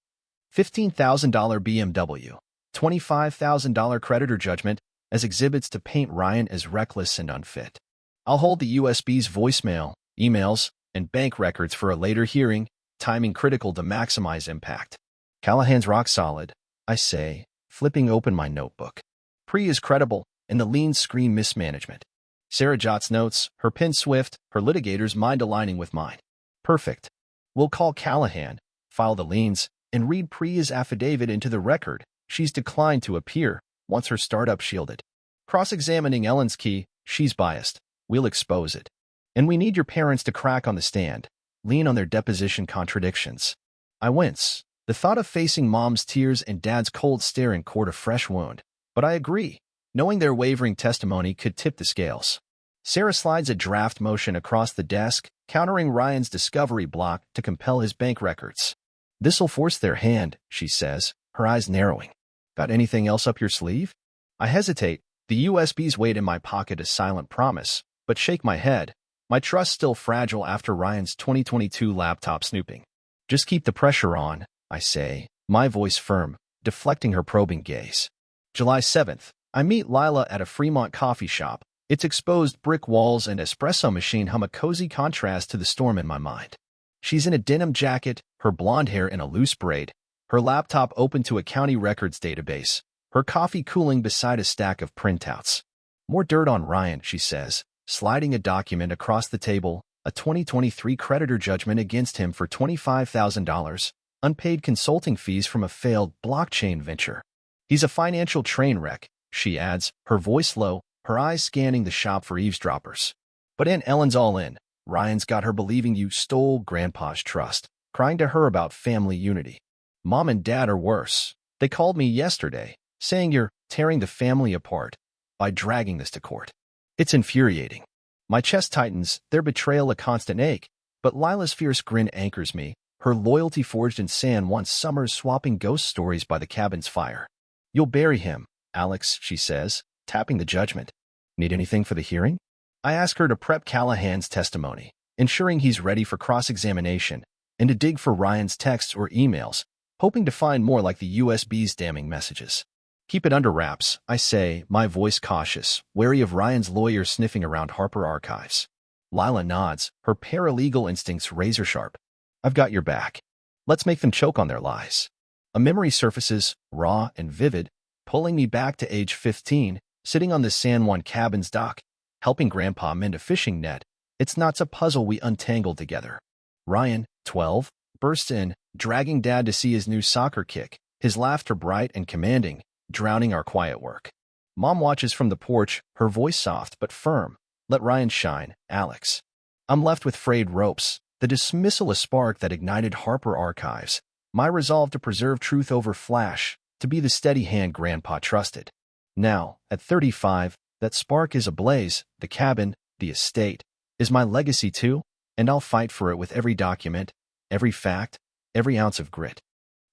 $15,000 BMW, $25,000 creditor judgment as exhibits to paint Ryan as reckless and unfit. I'll hold the USB's voicemail, emails, and bank records for a later hearing, timing critical to maximize impact. Callahan's rock solid, I say, flipping open my notebook. Priya's credible, and the liens scream mismanagement. Sarah jots notes, her pen swift, her litigator's mind aligning with mine. Perfect. We'll call Callahan, file the liens, and read Priya's affidavit into the record. She's declined to appear, wants her startup shielded. Cross-examining Ellen's key, she's biased. We'll expose it. And we need your parents to crack on the stand, lean on their deposition contradictions. I wince. The thought of facing Mom's tears and Dad's cold stare in court a fresh wound. But I agree, knowing their wavering testimony could tip the scales. Sarah slides a draft motion across the desk, countering Ryan's discovery block to compel his bank records. "This'll force their hand," she says, her eyes narrowing. "Got anything else up your sleeve?" I hesitate, the USBs wait in my pocket a silent promise, but shake my head, my trust still fragile after Ryan's 2022 laptop snooping. "Just keep the pressure on," I say, my voice firm, deflecting her probing gaze. July 7th, I meet Lila at a Fremont coffee shop. Its exposed brick walls and espresso machine hum a cozy contrast to the storm in my mind. She's in a denim jacket, her blonde hair in a loose braid, her laptop open to a county records database, her coffee cooling beside a stack of printouts. "More dirt on Ryan," she says, sliding a document across the table, a 2023 creditor judgment against him for $25,000, unpaid consulting fees from a failed blockchain venture. "He's a financial train wreck," she adds, her voice low, her eyes scanning the shop for eavesdroppers. "But Aunt Ellen's all in. Ryan's got her believing you stole Grandpa's trust, crying to her about family unity. Mom and Dad are worse. They called me yesterday, saying you're tearing the family apart by dragging this to court. It's infuriating." My chest tightens, their betrayal a constant ache, but Lila's fierce grin anchors me, her loyalty forged in San Juan's summers swapping ghost stories by the cabin's fire. "You'll bury him, Alex," she says, tapping the judgment. "Need anything for the hearing?" I ask her to prep Callahan's testimony, ensuring he's ready for cross-examination, and to dig for Ryan's texts or emails, hoping to find more like the USB's damning messages. "Keep it under wraps," I say, my voice cautious, wary of Ryan's lawyer sniffing around Harper archives. Lila nods, her paralegal instincts razor-sharp. "I've got your back. Let's make them choke on their lies." A memory surfaces, raw and vivid, pulling me back to age 15, sitting on the San Juan cabin's dock, helping Grandpa mend a fishing net. It's not a puzzle we untangled together. Ryan, 12, bursts in, dragging Dad to see his new soccer kick, his laughter bright and commanding, drowning our quiet work. Mom watches from the porch, her voice soft but firm. "Let Ryan shine, Alex." I'm left with frayed ropes, the dismissal a spark that ignited Harper archives, my resolve to preserve truth over flash, to be the steady hand Grandpa trusted. Now, at 35, that spark is ablaze, the cabin, the estate, is my legacy too, and I'll fight for it with every document, every fact, every ounce of grit.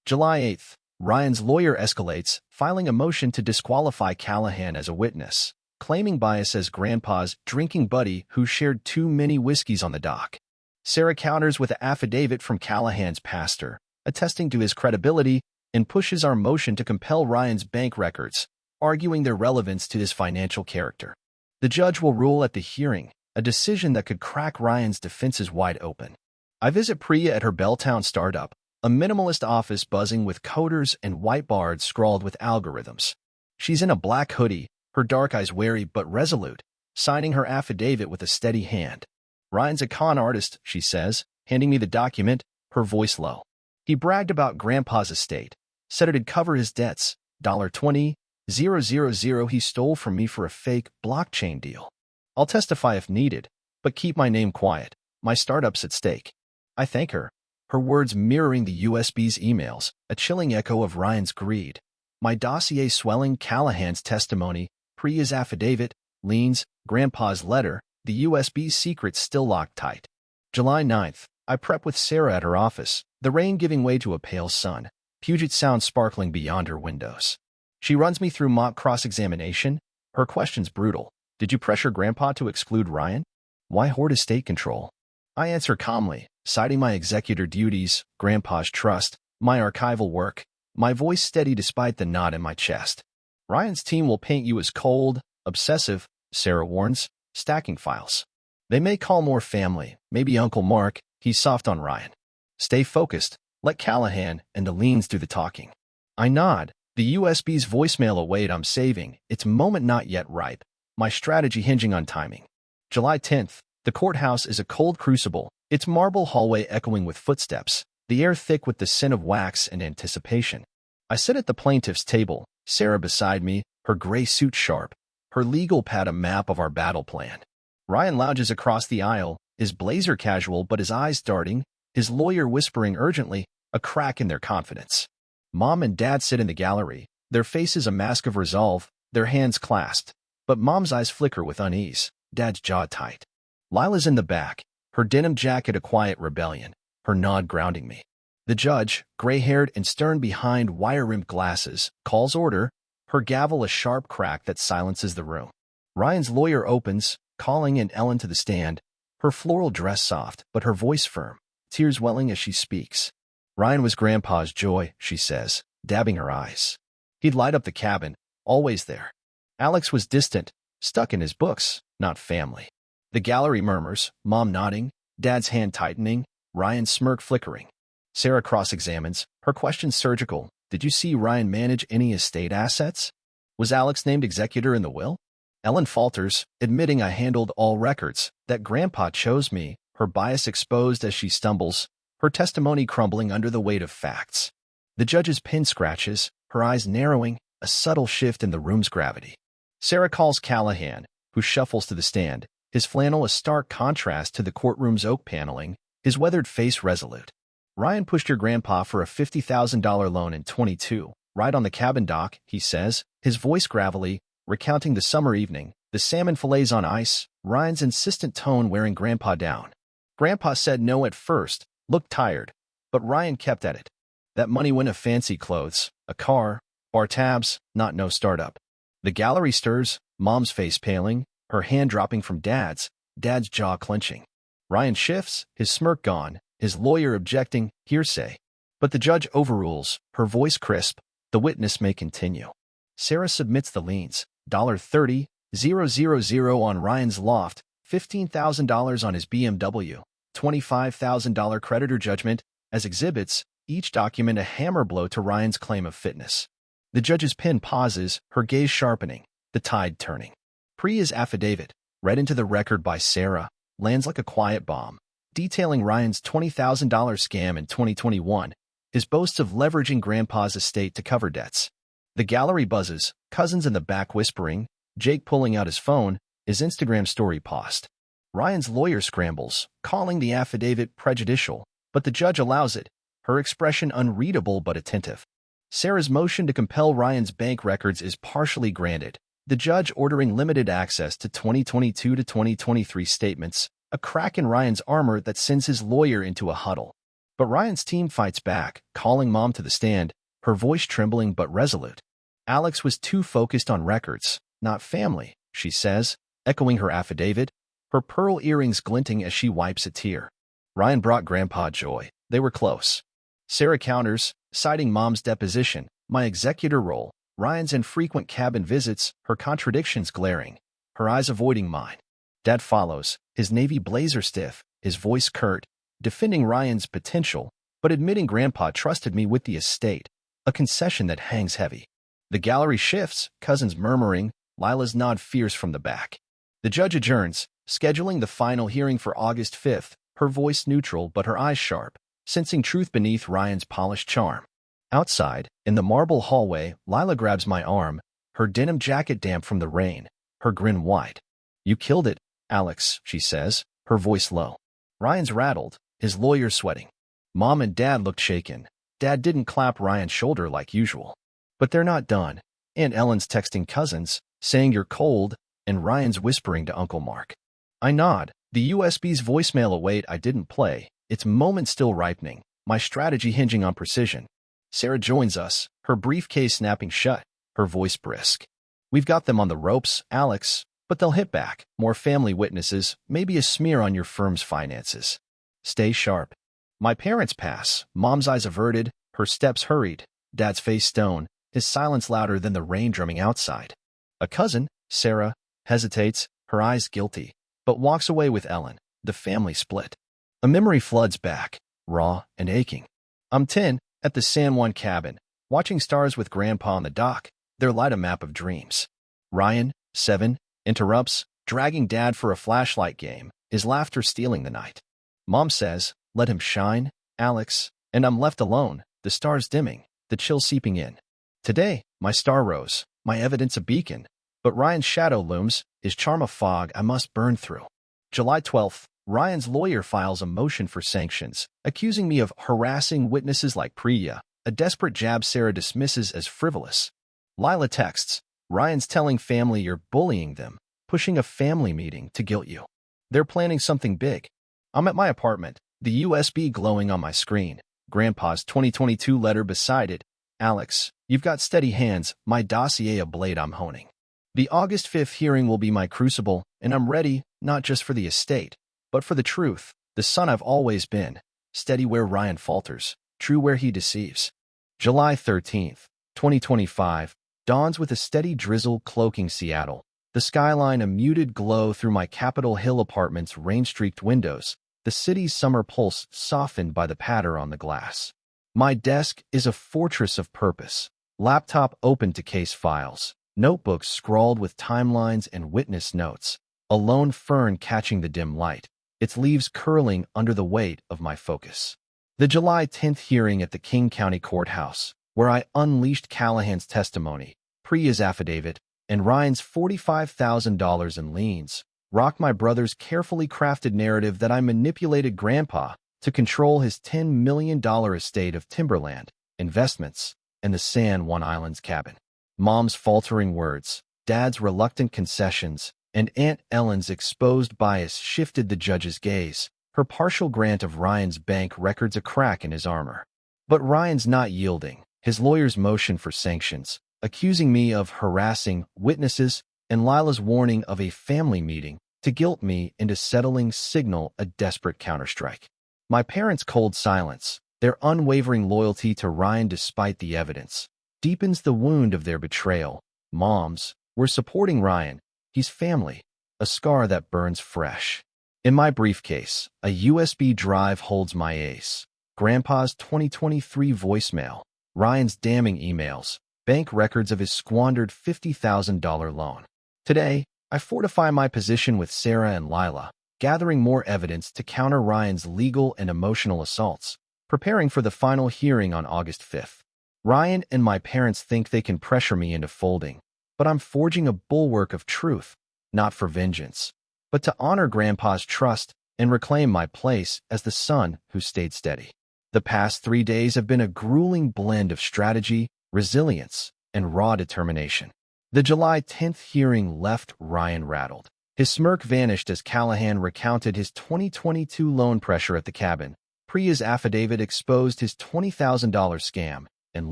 July 8th, Ryan's lawyer escalates, filing a motion to disqualify Callahan as a witness, claiming bias as Grandpa's drinking buddy who shared too many whiskeys on the dock. Sarah counters with an affidavit from Callahan's pastor, attesting to his credibility, and pushes our motion to compel Ryan's bank records, arguing their relevance to his financial character. The judge will rule at the hearing, a decision that could crack Ryan's defenses wide open. I visit Priya at her Belltown startup, a minimalist office buzzing with coders and whiteboards scrawled with algorithms. She's in a black hoodie, her dark eyes wary but resolute, signing her affidavit with a steady hand. "Ryan's a con artist," she says, handing me the document, her voice low. "He bragged about Grandpa's estate, said it'd cover his debts, $20,000 he stole from me for a fake blockchain deal. I'll testify if needed, but keep my name quiet. My startup's at stake." I thank her, her words mirroring the USB's emails, a chilling echo of Ryan's greed. My dossier swelling, Callahan's testimony, Priya's affidavit, Lean's, Grandpa's letter, the USB's secrets still locked tight. July 9th, I prep with Sarah at her office, the rain giving way to a pale sun, Puget Sound sparkling beyond her windows. She runs me through mock cross-examination, her questions brutal. "Did you pressure Grandpa to exclude Ryan? Why hoard estate control?" I answer calmly, citing my executor duties, Grandpa's trust, my archival work, my voice steady despite the knot in my chest. "Ryan's team will paint you as cold, obsessive," Sarah warns, stacking files. "They may call more family, maybe Uncle Mark, he's soft on Ryan. Stay focused, let Callahan and the Leans do the talking." I nod, the USB's voicemail await I'm saving, its moment not yet ripe, my strategy hinging on timing. July 10th, the courthouse is a cold crucible, its marble hallway echoing with footsteps, the air thick with the scent of wax and anticipation. I sit at the plaintiff's table, Sarah beside me, her gray suit sharp, her legal pad a map of our battle plan. Ryan lounges across the aisle, his blazer casual but his eyes darting, his lawyer whispering urgently, a crack in their confidence. Mom and Dad sit in the gallery, their faces a mask of resolve, their hands clasped, but Mom's eyes flicker with unease, Dad's jaw tight. Lila's in the back, her denim jacket a quiet rebellion, her nod grounding me. The judge, gray-haired and stern behind wire-rimmed glasses, calls order, her gavel a sharp crack that silences the room. Ryan's lawyer opens, calling in Ellen to the stand, her floral dress soft but her voice firm, tears welling as she speaks. Ryan was Grandpa's joy, she says, dabbing her eyes. He'd light up the cabin, always there. Alex was distant, stuck in his books, not family. The gallery murmurs, Mom nodding, Dad's hand tightening, Ryan's smirk flickering. Sarah cross-examines, her question surgical. Did you see Ryan manage any estate assets? Was Alex named executor in the will? Ellen falters, admitting I handled all records, that Grandpa chose me, her bias exposed as she stumbles, her testimony crumbling under the weight of facts. The judge's pin scratches, her eyes narrowing, a subtle shift in the room's gravity. Sarah calls Callahan, who shuffles to the stand, his flannel a stark contrast to the courtroom's oak paneling, his weathered face resolute. Ryan pushed your grandpa for a $50,000 loan in 22, right on the cabin dock, he says, his voice gravelly, recounting the summer evening, the salmon fillets on ice, Ryan's insistent tone wearing Grandpa down. Grandpa said no at first, looked tired, but Ryan kept at it. That money went to fancy clothes, a car, bar tabs, not no startup. The gallery stirs, Mom's face paling, her hand dropping from Dad's jaw clenching. Ryan shifts, his smirk gone, his lawyer objecting, hearsay. But the judge overrules, her voice crisp, the witness may continue. Sarah submits the liens, $30,000 on Ryan's loft, $15,000 on his BMW, $25,000 creditor judgment, as exhibits, each document a hammer blow to Ryan's claim of fitness. The judge's pen pauses, her gaze sharpening, the tide turning. Priya's affidavit, read into the record by Sarah, lands like a quiet bomb, detailing Ryan's $20,000 scam in 2021, his boasts of leveraging Grandpa's estate to cover debts. The gallery buzzes, cousins in the back whispering, Jake pulling out his phone, his Instagram story paused. Ryan's lawyer scrambles, calling the affidavit prejudicial, but the judge allows it, her expression unreadable but attentive. Sarah's motion to compel Ryan's bank records is partially granted, the judge ordering limited access to 2022 to 2023 statements, a crack in Ryan's armor that sends his lawyer into a huddle. But Ryan's team fights back, calling Mom to the stand, her voice trembling but resolute. Alex was too focused on records, not family, she says, echoing her affidavit, her pearl earrings glinting as she wipes a tear. Ryan brought Grandpa joy. They were close. Sarah counters, citing Mom's deposition, my executor role, Ryan's infrequent cabin visits, her contradictions glaring, her eyes avoiding mine. Dad follows, his navy blazer stiff, his voice curt, defending Ryan's potential, but admitting Grandpa trusted me with the estate, a concession that hangs heavy. The gallery shifts, cousins murmuring, Lila's nod fierce from the back. The judge adjourns, scheduling the final hearing for August 5th, her voice neutral but her eyes sharp, sensing truth beneath Ryan's polished charm. Outside, in the marble hallway, Lila grabs my arm, her denim jacket damp from the rain, her grin wide. You killed it, Alex, she says, her voice low. Ryan's rattled, his lawyer sweating. Mom and Dad looked shaken. Dad didn't clap Ryan's shoulder like usual. But they're not done. Aunt Ellen's texting cousins, saying you're cold, and Ryan's whispering to Uncle Mark. I nod, the USB's voicemail await I didn't play, its moment still ripening, my strategy hinging on precision. Sarah joins us, her briefcase snapping shut, her voice brisk. We've got them on the ropes, Alex, but they'll hit back, more family witnesses, maybe a smear on your firm's finances. Stay sharp. My parents pass, Mom's eyes averted, her steps hurried, Dad's face stone, his silence louder than the rain drumming outside. A cousin, Sarah, hesitates, her eyes guilty, but walks away with Ellen, the family split. A memory floods back, raw and aching. I'm 10, at the San Juan cabin, watching stars with Grandpa on the dock, their light a map of dreams. Ryan, 7, interrupts, dragging Dad for a flashlight game, his laughter stealing the night. Mom says, let him shine, Alex, and I'm left alone, the stars dimming, the chill seeping in. Today, my star rose, my evidence a beacon, but Ryan's shadow looms, his charm a fog I must burn through. July 12th, Ryan's lawyer files a motion for sanctions, accusing me of harassing witnesses like Priya, a desperate jab Sarah dismisses as frivolous. Lila texts, Ryan's telling family you're bullying them, pushing a family meeting to guilt you. They're planning something big. I'm at my apartment, the USB glowing on my screen. Grandpa's 2022 letter beside it. Alex, you've got steady hands, my dossier a blade I'm honing. The August 5th hearing will be my crucible, and I'm ready, not just for the estate, but for the truth, the son I've always been, steady where Ryan falters, true where he deceives. July 13th, 2025, dawns with a steady drizzle cloaking Seattle, the skyline a muted glow through my Capitol Hill apartment's rain-streaked windows, the city's summer pulse softened by the patter on the glass. My desk is a fortress of purpose, laptop open to case files, notebooks scrawled with timelines and witness notes, a lone fern catching the dim light, its leaves curling under the weight of my focus. The July 10th hearing at the King County Courthouse, where I unleashed Callahan's testimony, Priya's affidavit, and Ryan's $45,000 in liens, rocked my brother's carefully crafted narrative that I manipulated Grandpa to control his $10 million estate of timberland, investments, and the San Juan Islands cabin. Mom's faltering words, Dad's reluctant concessions, and Aunt Ellen's exposed bias shifted the judge's gaze, her partial grant of Ryan's bank records a crack in his armor. But Ryan's not yielding, his lawyer's motion for sanctions, accusing me of harassing witnesses, and Lila's warning of a family meeting to guilt me into settling signal a desperate counterstrike. My parents' cold silence, their unwavering loyalty to Ryan despite the evidence, deepens the wound of their betrayal. Mom's, we're supporting Ryan, he's family, a scar that burns fresh. In my briefcase, a USB drive holds my ace, Grandpa's 2023 voicemail, Ryan's damning emails, bank records of his squandered $50,000 loan. Today, I fortify my position with Sarah and Lila, gathering more evidence to counter Ryan's legal and emotional assaults, preparing for the final hearing on August 5th. Ryan and my parents think they can pressure me into folding, but I'm forging a bulwark of truth, not for vengeance, but to honor Grandpa's trust and reclaim my place as the son who stayed steady. The past 3 days have been a grueling blend of strategy, resilience, and raw determination. The July 10th hearing left Ryan rattled. His smirk vanished as Callahan recounted his 2022 loan pressure at the cabin. Priya's affidavit exposed his $20,000 scam and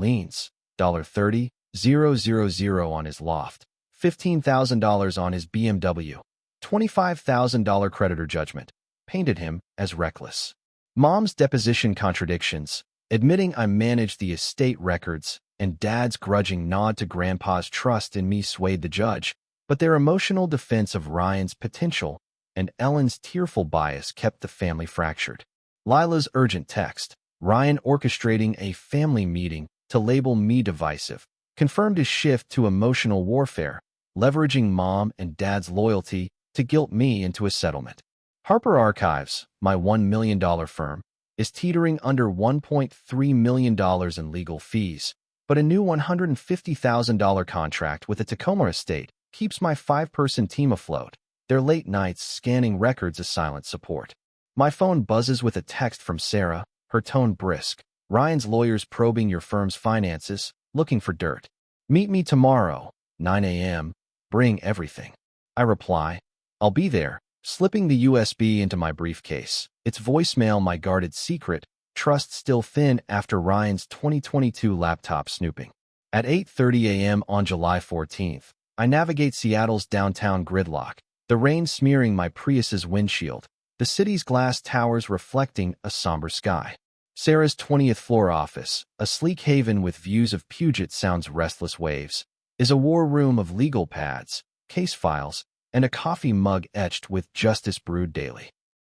liens, $30,000 on his loft, $15,000 on his BMW, $25,000 creditor judgment, painted him as reckless. Mom's deposition contradictions, admitting I managed the estate records, and Dad's grudging nod to Grandpa's trust in me swayed the judge, but their emotional defense of Ryan's potential and Ellen's tearful bias kept the family fractured. Lila's urgent text, Ryan orchestrating a family meeting to label me divisive, confirmed his shift to emotional warfare, leveraging Mom and Dad's loyalty to guilt me into a settlement. Harper Archives, my $1 million firm, is teetering under $1.3 million in legal fees, but a new $150,000 contract with a Tacoma estate keeps my 5-person team afloat, their late nights scanning records a silent support. My phone buzzes with a text from Sarah, her tone brisk. Ryan's lawyers probing your firm's finances, looking for dirt. Meet me tomorrow, 9 a.m. Bring everything. I reply, I'll be there, slipping the USB into my briefcase. Its voicemail my guarded secret, trust still thin after Ryan's 2022 laptop snooping. At 8:30 a.m. on July 14th, I navigate Seattle's downtown gridlock, the rain smearing my Prius's windshield, the city's glass towers reflecting a somber sky. Sarah's 20th floor office, a sleek haven with views of Puget Sound's restless waves, is a war room of legal pads, case files, and a coffee mug etched with justice brewed daily.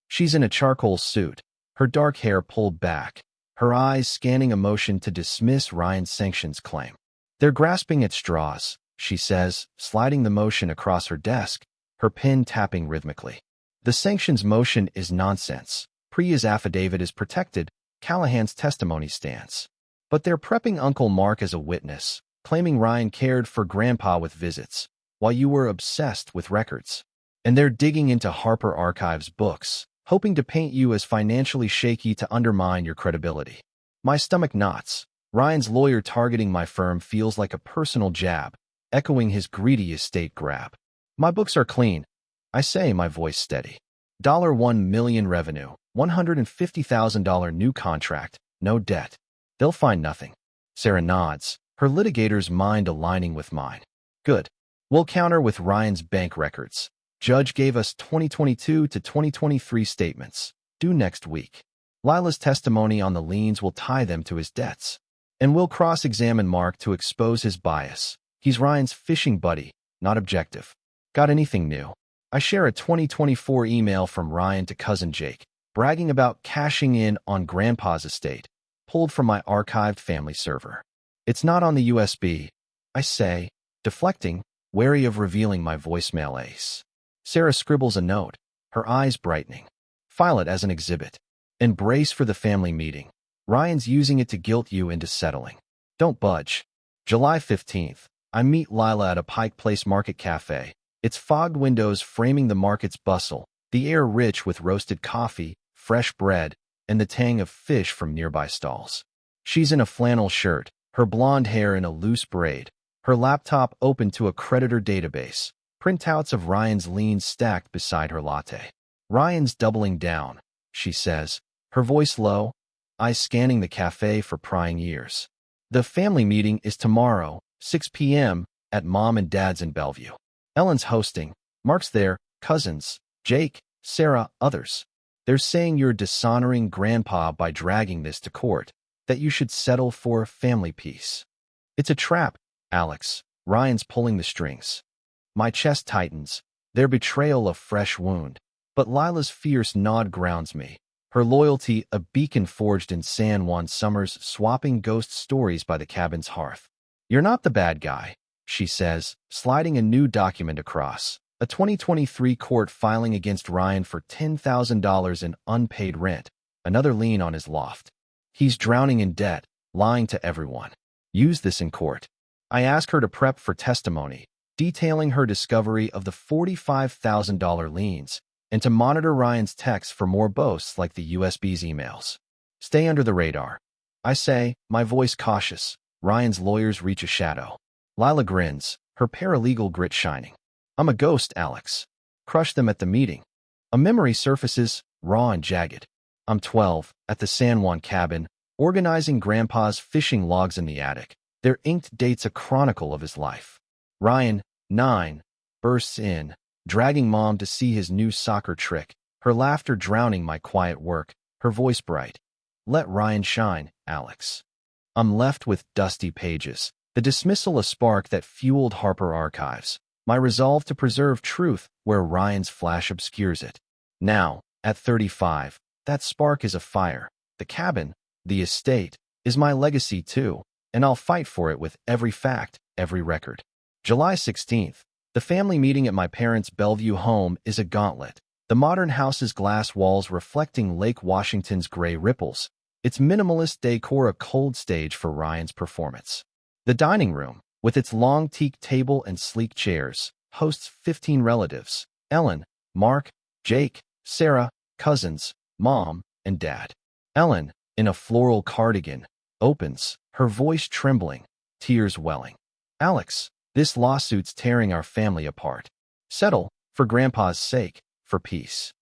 She's in a charcoal suit, her dark hair pulled back, her eyes scanning a motion to dismiss Ryan's sanctions claim. They're grasping at straws, she says, sliding the motion across her desk, her pen tapping rhythmically. The sanctions motion is nonsense. Priya's affidavit is protected, Callahan's testimony stands. But they're prepping Uncle Mark as a witness, claiming Ryan cared for Grandpa with visits, while you were obsessed with records. And they're digging into Harper Archives books, hoping to paint you as financially shaky to undermine your credibility. My stomach knots. Ryan's lawyer targeting my firm feels like a personal jab, echoing his greedy estate grab. My books are clean, I say, my voice steady. $1 million revenue, $150,000 new contract, no debt. They'll find nothing. Sarah nods, her litigator's mind aligning with mine. Good. We'll counter with Ryan's bank records. Judge gave us 2022 to 2023 statements, due next week. Lila's testimony on the liens will tie them to his debts. And we'll cross-examine Mark to expose his bias. He's Ryan's fishing buddy, not objective. Got anything new? I share a 2024 email from Ryan to cousin Jake, bragging about cashing in on Grandpa's estate, pulled from my archived family server. It's not on the USB, I say, deflecting, wary of revealing my voicemail ace. Sarah scribbles a note, her eyes brightening. File it as an exhibit. And brace for the family meeting. Ryan's using it to guilt you into settling. Don't budge. July 15th, I meet Lila at a Pike Place Market Cafe. Its fogged windows framing the market's bustle, the air rich with roasted coffee, fresh bread, and the tang of fish from nearby stalls. She's in a flannel shirt, her blonde hair in a loose braid, her laptop open to a creditor database, printouts of Ryan's liens stacked beside her latte. Ryan's doubling down, she says, her voice low, eyes scanning the cafe for prying ears. The family meeting is tomorrow, 6 p.m., at Mom and Dad's in Bellevue. Ellen's hosting. Mark's there, cousins, Jake, Sarah, others. They're saying you're dishonoring Grandpa by dragging this to court, that you should settle for family peace. It's a trap, Alex. Ryan's pulling the strings. My chest tightens, their betrayal a fresh wound. But Lila's fierce nod grounds me. Her loyalty a beacon forged in San Juan summers, swapping ghost stories by the cabin's hearth. You're not the bad guy, she says, sliding a new document across. A 2023 court filing against Ryan for $10,000 in unpaid rent, another lien on his loft. He's drowning in debt, lying to everyone. Use this in court. I ask her to prep for testimony, detailing her discovery of the $45,000 liens, and to monitor Ryan's texts for more boasts like the USB's emails. Stay under the radar. I say, my voice cautious. Ryan's lawyers reach a shadow. Lila grins, her paralegal grit shining. I'm a ghost, Alex. Crush them at the meeting. A memory surfaces, raw and jagged. I'm 12, at the San Juan cabin, organizing Grandpa's fishing logs in the attic. Their inked dates a chronicle of his life. Ryan, 9, bursts in, dragging Mom to see his new soccer trick, her laughter drowning my quiet work, her voice bright. Let Ryan shine, Alex. I'm left with dusty pages, the dismissal a spark that fueled Harper Archives, my resolve to preserve truth where Ryan's flash obscures it. Now, at 35, that spark is afire. The cabin, the estate, is my legacy too, and I'll fight for it with every fact, every record. July 16th. The family meeting at my parents' Bellevue home is a gauntlet, the modern house's glass walls reflecting Lake Washington's gray ripples, its minimalist decor a cold stage for Ryan's performance. The dining room, with its long teak table and sleek chairs, hosts 15 relatives: Ellen, Mark, Jake, Sarah, cousins, Mom, and Dad. Ellen, in a floral cardigan, opens, her voice trembling, tears welling. Alex, this lawsuit's tearing our family apart. Settle, for Grandpa's sake, for peace.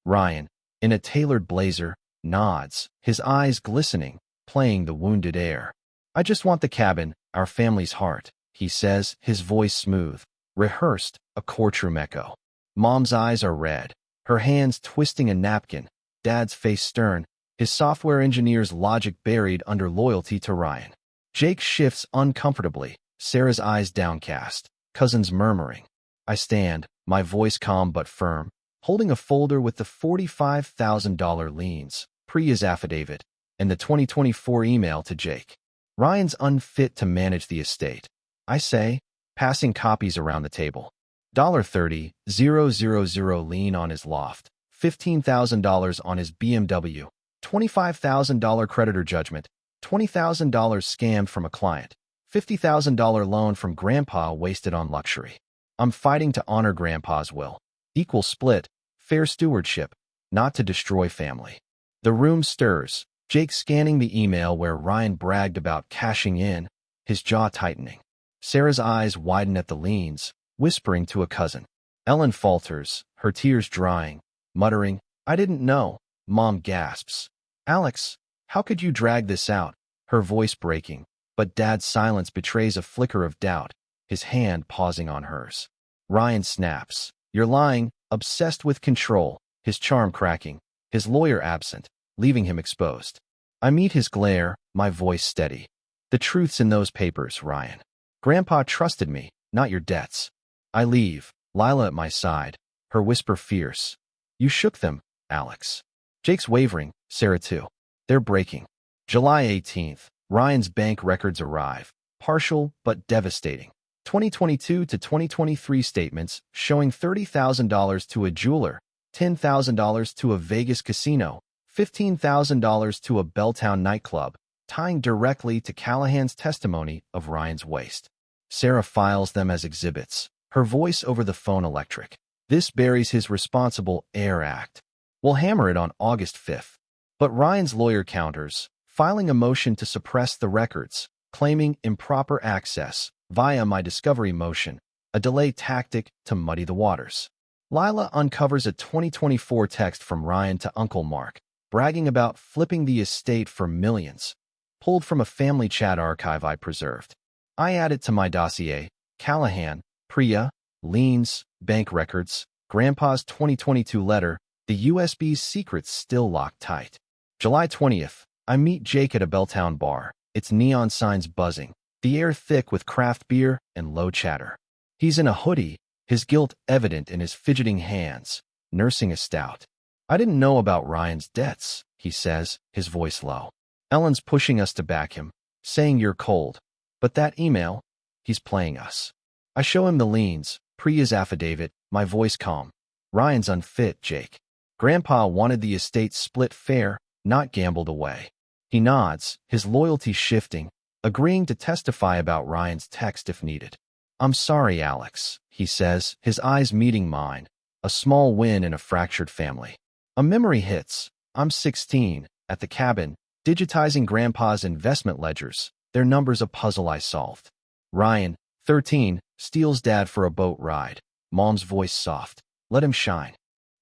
Ryan, in a tailored blazer, nods, his eyes glistening, playing the wounded air. I just want the cabin, our family's heart, he says, his voice smooth, rehearsed, a courtroom echo. Mom's eyes are red, her hands twisting a napkin, Dad's face stern, his software engineer's logic buried under loyalty to Ryan. Jake shifts uncomfortably, Sarah's eyes downcast, cousins murmuring. I stand, my voice calm but firm, holding a folder with the $45,000 liens, Priya's affidavit, and the 2024 email to Jake. Ryan's unfit to manage the estate, I say, passing copies around the table. $30,000 lien on his loft, $15,000 on his BMW, $25,000 creditor judgment, $20,000 scammed from a client, $50,000 loan from Grandpa wasted on luxury. I'm fighting to honor Grandpa's will. Equal split, fair stewardship, not to destroy family. The room stirs, Jake scanning the email where Ryan bragged about cashing in, his jaw tightening. Sarah's eyes widen at the liens, whispering to a cousin. Ellen falters, her tears drying, muttering, "I didn't know." Mom gasps. "Alex, how could you drag this out?" Her voice breaking, but Dad's silence betrays a flicker of doubt, his hand pausing on hers. Ryan snaps. "You're lying," obsessed with control, his charm cracking, his lawyer absent, leaving him exposed. I meet his glare, my voice steady. "The truth's in those papers, Ryan. Grandpa trusted me, not your debts." I leave, Lila at my side, her whisper fierce. "You shook them, Alex." Jake's wavering, Sarah too. They're breaking. July 18th, Ryan's bank records arrive, partial but devastating. 2022 to 2023 statements showing $30,000 to a jeweler, $10,000 to a Vegas casino, $15,000 to a Belltown nightclub, tying directly to Callahan's testimony of Ryan's waste. Sarah files them as exhibits, her voice over the phone electric. "This buries his responsible heir act. We'll hammer it on August 5th. But Ryan's lawyer counters, filing a motion to suppress the records, claiming improper access via my discovery motion, a delay tactic to muddy the waters. Lila uncovers a 2024 text from Ryan to Uncle Mark, bragging about flipping the estate for millions, pulled from a family chat archive I preserved. I add it to my dossier: Callahan, Priya, liens, bank records, Grandpa's 2022 letter, the USB's secrets still locked tight. July 20th, I meet Jake at a Belltown bar, its neon signs buzzing, the air thick with craft beer and low chatter. He's in a hoodie, his guilt evident in his fidgeting hands, nursing a stout. "I didn't know about Ryan's debts," he says, his voice low. "Ellen's pushing us to back him, saying you're cold. But that email, he's playing us." I show him the liens, Priya's affidavit, my voice calm. "Ryan's unfit, Jake. Grandpa wanted the estate split fair, not gambled away." He nods, his loyalty shifting, agreeing to testify about Ryan's text if needed. "I'm sorry, Alex," he says, his eyes meeting mine, a small win in a fractured family. A memory hits. I'm 16, at the cabin, digitizing Grandpa's investment ledgers, their numbers a puzzle I solved. Ryan, 13, steals Dad for a boat ride, Mom's voice soft. "Let him shine."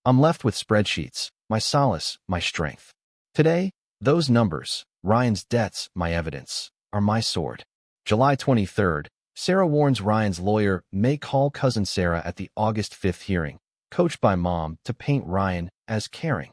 I'm left with spreadsheets, my solace, my strength. Today, those numbers, Ryan's debts, my evidence, are my sword. July 23rd, Sarah warns Ryan's lawyer may call cousin Sarah at the August 5th hearing, coached by Mom to paint Ryan as caring.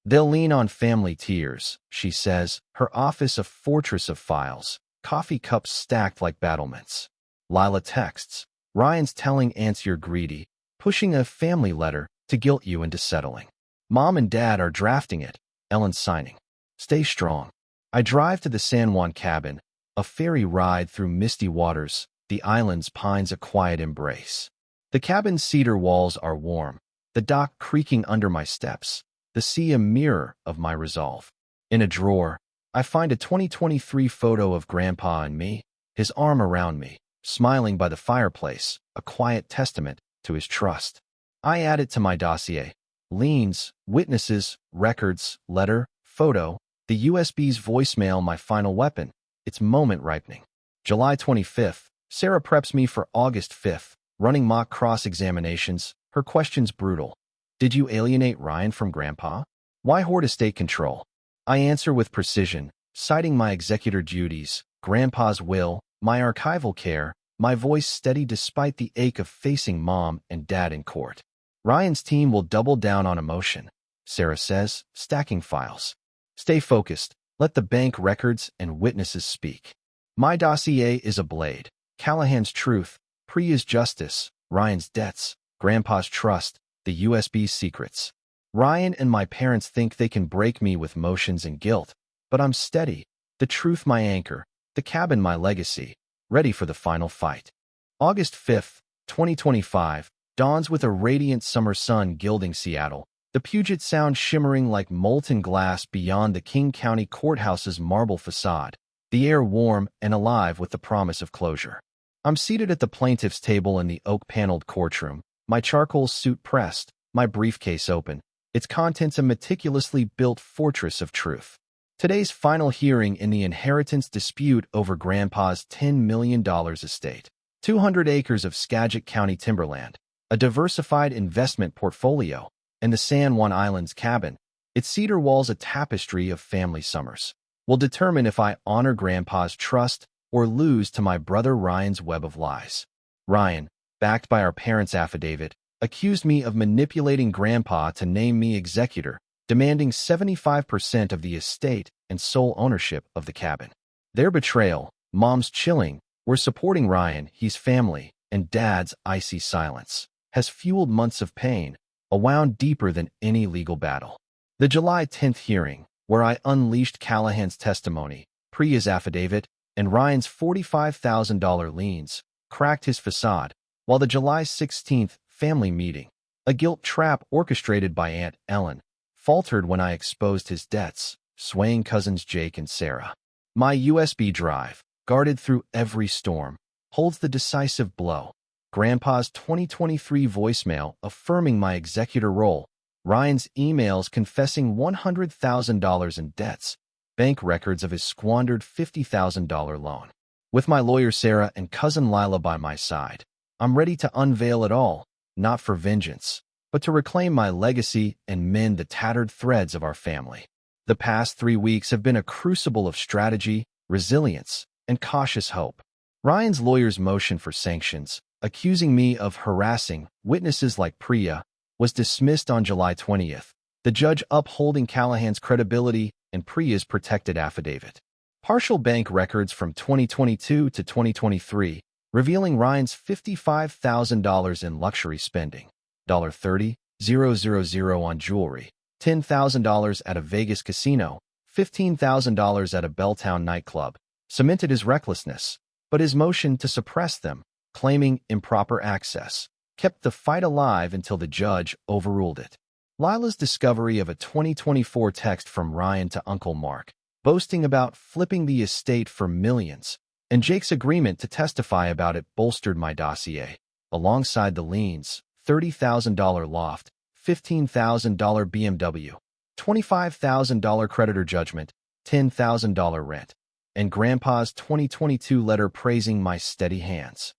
"They'll lean on family tears," she says, her office a fortress of files, coffee cups stacked like battlements. Lila texts, "Ryan's telling aunts you're greedy, pushing a family letter to guilt you into settling. Mom and Dad are drafting it, Ellen's signing. Stay strong." I drive to the San Juan cabin, a ferry ride through misty waters, the island's pines a quiet embrace. The cabin's cedar walls are warm, the dock creaking under my steps, the sea a mirror of my resolve. In a drawer, I find a 2023 photo of Grandpa and me, his arm around me, smiling by the fireplace, a quiet testament to his trust. I add it to my dossier: liens, witnesses, records, letter, photo, the USB's voicemail my final weapon, its moment ripening. July 25th, Sarah preps me for August 5th, running mock cross-examinations, her questions brutal. "Did you alienate Ryan from Grandpa? Why hoard estate control?" I answer with precision, citing my executor duties, Grandpa's will, my archival care, my voice steady despite the ache of facing Mom and Dad in court. "Ryan's team will double down on emotion," Sarah says, stacking files. "Stay focused. Let the bank records and witnesses speak." My dossier is a blade. Callahan's truth, Priya's justice, Ryan's debts, Grandpa's trust, the USB's secrets. Ryan and my parents think they can break me with motions and guilt, but I'm steady, the truth my anchor, the cabin my legacy, ready for the final fight. August 5th, 2025, dawns with a radiant summer sun gilding Seattle, the Puget Sound shimmering like molten glass beyond the King County Courthouse's marble facade, the air warm and alive with the promise of closure. I'm seated at the plaintiff's table in the oak-paneled courtroom, my charcoal suit pressed, my briefcase open, its contents a meticulously built fortress of truth. Today's final hearing in the inheritance dispute over Grandpa's $10 million estate. 200 acres of Skagit County timberland, a diversified investment portfolio, and the San Juan Islands cabin, its cedar walls a tapestry of family summers, will determine if I honor Grandpa's trust or lose to my brother Ryan's web of lies. Ryan, backed by our parents' affidavit, accused me of manipulating Grandpa to name me executor, demanding 75% of the estate and sole ownership of the cabin. Their betrayal, Mom's chilling, were supporting Ryan, his family, and Dad's icy silence, has fueled months of pain, a wound deeper than any legal battle. The July 10th hearing, where I unleashed Callahan's testimony, Priya's affidavit, and Ryan's $45,000 liens, cracked his facade, while the July 16th family meeting, a guilt trap orchestrated by Aunt Ellen, faltered when I exposed his debts, swaying cousins Jake and Sarah. My USB drive, guarded through every storm, holds the decisive blow. Grandpa's 2023 voicemail affirming my executor role, Ryan's emails confessing $100,000 in debts, bank records of his squandered $50,000 loan. With my lawyer Sarah and cousin Lila by my side, I'm ready to unveil it all, not for vengeance, but to reclaim my legacy and mend the tattered threads of our family. The past 3 weeks have been a crucible of strategy, resilience, and cautious hope. Ryan's lawyer's motion for sanctions, accusing me of harassing witnesses like Priya, was dismissed on July 20th, the judge upholding Callahan's credibility and Priya's protected affidavit. Partial bank records from 2022 to 2023, revealing Ryan's $55,000 in luxury spending, $30,000 on jewelry, $10,000 at a Vegas casino, $15,000 at a Belltown nightclub, cemented his recklessness, but his motion to suppress them, claiming improper access, kept the fight alive until the judge overruled it. Lila's discovery of a 2024 text from Ryan to Uncle Mark, boasting about flipping the estate for millions, and Jake's agreement to testify about it bolstered my dossier, alongside the liens, $30,000 loft, $15,000 BMW, $25,000 creditor judgment, $10,000 rent, and Grandpa's 2022 letter praising my steady hands.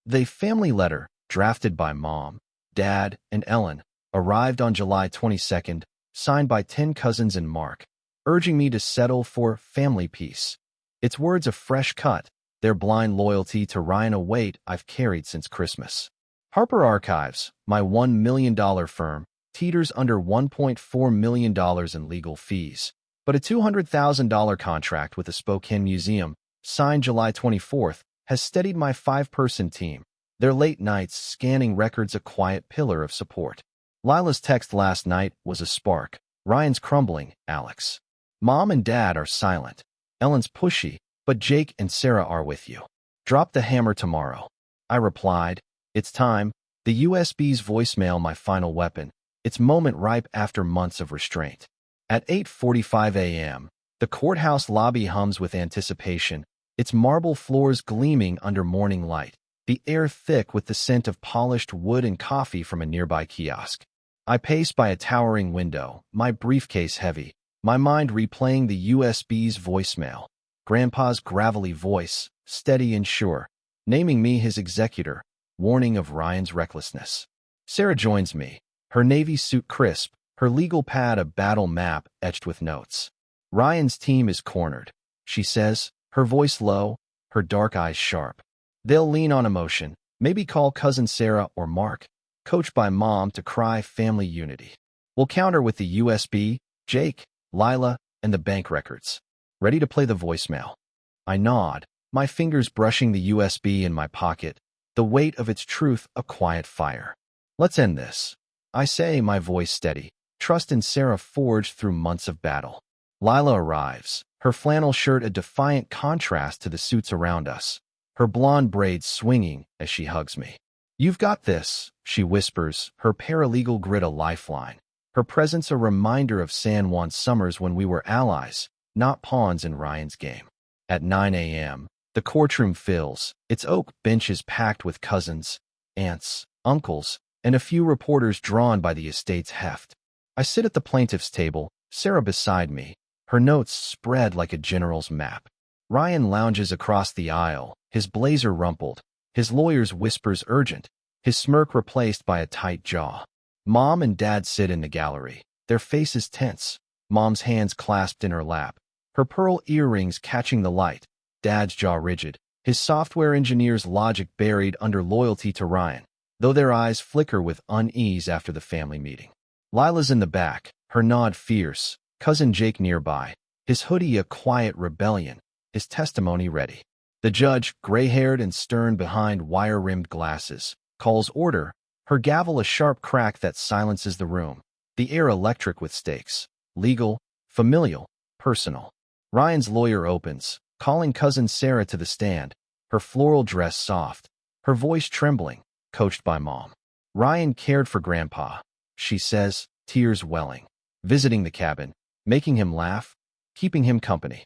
The family letter, drafted by Mom, Dad, and Ellen, arrived on July 22nd, signed by 10 cousins and Mark, urging me to settle for family peace. Its words a fresh cut, their blind loyalty to Ryan a weight I've carried since Christmas. Harper Archives, my $1 million firm, teeters under $1.4 million in legal fees, but a $200,000 contract with the Spokane Museum, signed July 24th, has steadied my 5-person team, their late nights scanning records a quiet pillar of support. Lila's text last night was a spark. Ryan's crumbling, Alex. Mom and Dad are silent. Ellen's pushy, but Jake and Sarah are with you. Drop the hammer tomorrow. I replied, it's time. The USB's voicemail my final weapon, its moment ripe after months of restraint. At 8:45 a.m., the courthouse lobby hums with anticipation, its marble floors gleaming under morning light, the air thick with the scent of polished wood and coffee from a nearby kiosk. I pace by a towering window, my briefcase heavy, my mind replaying the USB's voicemail. Grandpa's gravelly voice, steady and sure, naming me his executor, warning of Ryan's recklessness. Sarah joins me, her navy suit crisp, her legal pad a battle map etched with notes. Ryan's team is cornered, she says, her voice low, her dark eyes sharp. They'll lean on emotion, maybe call cousin Sarah or Mark, coached by Mom to cry family unity. We'll counter with the USB, Jake, Lila, and the bank records. Ready to play the voicemail. I nod, my fingers brushing the USB in my pocket, the weight of its truth a quiet fire. Let's end this. I say, my voice steady, trust in Sarah forged through months of battle. Lila arrives, her flannel shirt a defiant contrast to the suits around us, her blonde braids swinging as she hugs me. You've got this, she whispers, her paralegal grit a lifeline, her presence a reminder of San Juan summers when we were allies, not pawns in Ryan's game. At 9 a.m., the courtroom fills, its oak benches packed with cousins, aunts, uncles, and a few reporters drawn by the estate's heft. I sit at the plaintiff's table, Sarah beside me, her notes spread like a general's map. Ryan lounges across the aisle, his blazer rumpled, His lawyer's whispers urgent, his smirk replaced by a tight jaw. Mom and Dad sit in the gallery, their faces tense, Mom's hands clasped in her lap, her pearl earrings catching the light, Dad's jaw rigid, his software engineer's logic buried under loyalty to Ryan, though their eyes flicker with unease after the family meeting. Lila's in the back, her nod fierce, cousin Jake nearby, his hoodie a quiet rebellion, his testimony ready. The judge, gray-haired and stern behind wire-rimmed glasses, calls order, her gavel a sharp crack that silences the room, the air electric with stakes, legal, familial, personal. Ryan's lawyer opens, calling cousin Sarah to the stand, her floral dress soft, her voice trembling, coached by Mom. Ryan cared for Grandpa, she says, tears welling, visiting the cabin, making him laugh, keeping him company.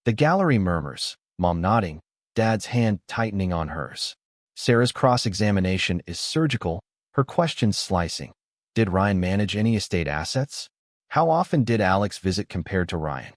The gallery murmurs, Mom nodding, Dad's hand tightening on hers. Sarah's cross-examination is surgical, her questions slicing. Did Ryan manage any estate assets? How often did Alex visit compared to Ryan?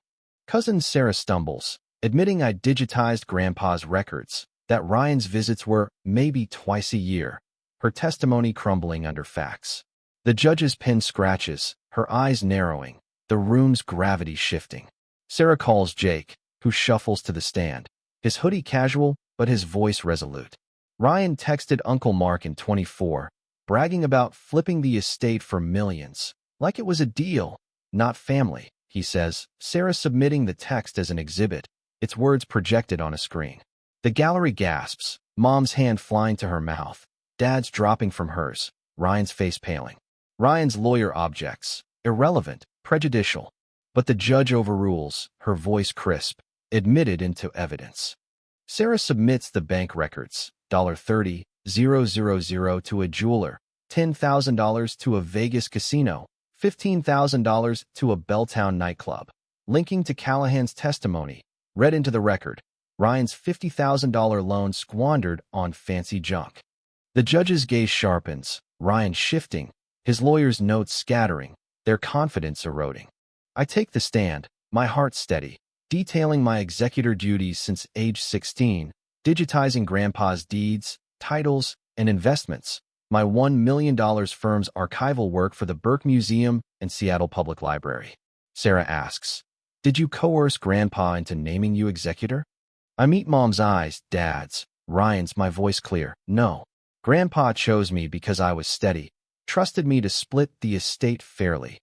Cousin Sarah stumbles, admitting I digitized Grandpa's records, that Ryan's visits were maybe twice a year, her testimony crumbling under facts. The judge's pen scratches, her eyes narrowing, the room's gravity shifting. Sarah calls Jake, who shuffles to the stand, his hoodie casual, but his voice resolute. Ryan texted Uncle Mark in 24, bragging about flipping the estate for millions, like it was a deal, not family, he says, Sarah submitting the text as an exhibit, its words projected on a screen. The gallery gasps, Mom's hand flying to her mouth, Dad's dropping from hers, Ryan's face paling. Ryan's lawyer objects, irrelevant, prejudicial, but the judge overrules, her voice crisp, admitted into evidence. Sarah submits the bank records, $30,000 to a jeweler, $10,000 to a Vegas casino, $15,000 to a Belltown nightclub, linking to Callahan's testimony, read into the record, Ryan's $50,000 loan squandered on fancy junk. The judge's gaze sharpens, Ryan shifting, his lawyer's notes scattering, their confidence eroding. I take the stand, my heart steady, detailing my executor duties since age 16, digitizing Grandpa's deeds, titles, and investments, my $1 million firm's archival work for the Burke Museum and Seattle Public Library. Sarah asks, did you coerce Grandpa into naming you executor? I meet Mom's eyes, Dad's, Ryan's, my voice clear, no. Grandpa chose me because I was steady, trusted me to split the estate fairly,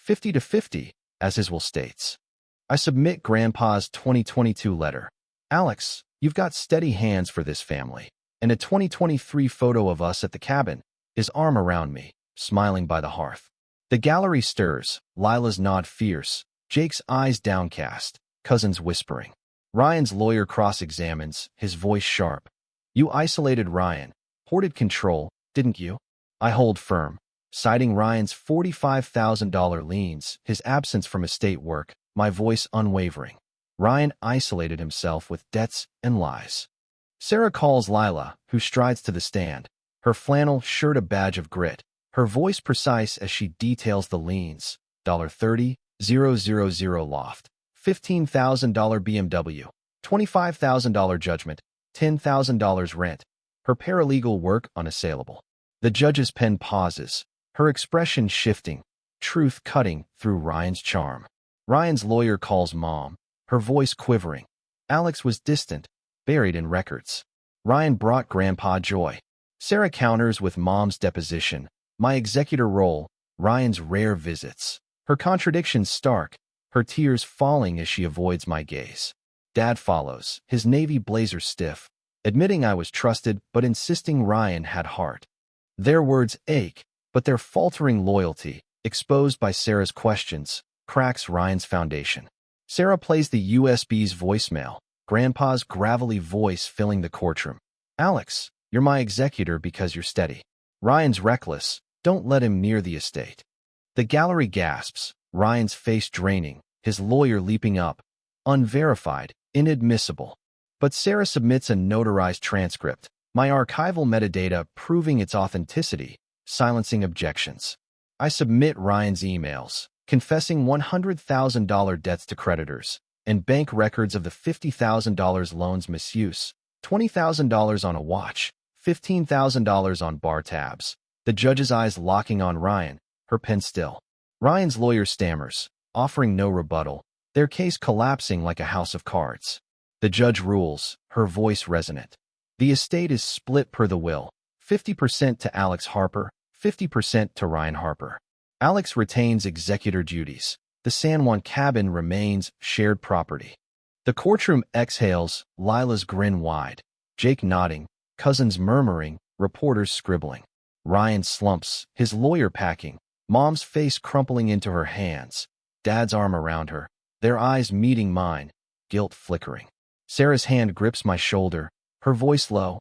50-50, as his will states. I submit Grandpa's 2022 letter. Alex, you've got steady hands for this family. And a 2023 photo of us at the cabin, his arm around me, smiling by the hearth. The gallery stirs, Lila's nod fierce, Jake's eyes downcast, cousins whispering. Ryan's lawyer cross-examines, his voice sharp. You isolated Ryan, hoarded control, didn't you? I hold firm, citing Ryan's $45,000 liens, his absence from estate work, my voice unwavering. Ryan isolated himself with debts and lies. Sarah calls Lila, who strides to the stand, her flannel shirt a badge of grit, her voice precise as she details the liens, $30,000 loft, $15,000 BMW, $25,000 judgment, $10,000 rent, her paralegal work unassailable. The judge's pen pauses, her expression shifting, truth cutting through Ryan's charm. Ryan's lawyer calls Mom, her voice quivering. Alex was distant, buried in records. Ryan brought Grandpa joy. Sarah counters with Mom's deposition, my executor role, Ryan's rare visits. Her contradictions stark, her tears falling as she avoids my gaze. Dad follows, his navy blazer stiff, admitting I was trusted but insisting Ryan had heart. Their words ache, but their faltering loyalty, exposed by Sarah's questions, cracks Ryan's foundation. Sarah plays the USB's voicemail, Grandpa's gravelly voice filling the courtroom. Alex, you're my executor because you're steady. Ryan's reckless, don't let him near the estate. The gallery gasps, Ryan's face draining, his lawyer leaping up. Unverified, inadmissible. But Sarah submits a notarized transcript, my archival metadata proving its authenticity, silencing objections. I submit Ryan's emails, confessing $100,000 debts to creditors, and bank records of the $50,000 loans misuse, $20,000 on a watch, $15,000 on bar tabs. The judge's eyes locking on Ryan, her pen still. Ryan's lawyer stammers, offering no rebuttal, their case collapsing like a house of cards. The judge rules, her voice resonant. The estate is split per the will, 50% to Alex Harper, 50% to Ryan Harper. Alex retains executor duties. The San Juan cabin remains shared property. The courtroom exhales, Lila's grin wide, Jake nodding, cousins murmuring, reporters scribbling. Ryan slumps, his lawyer packing, mom's face crumpling into her hands, dad's arm around her, their eyes meeting mine, guilt flickering. Sarah's hand grips my shoulder, her voice low.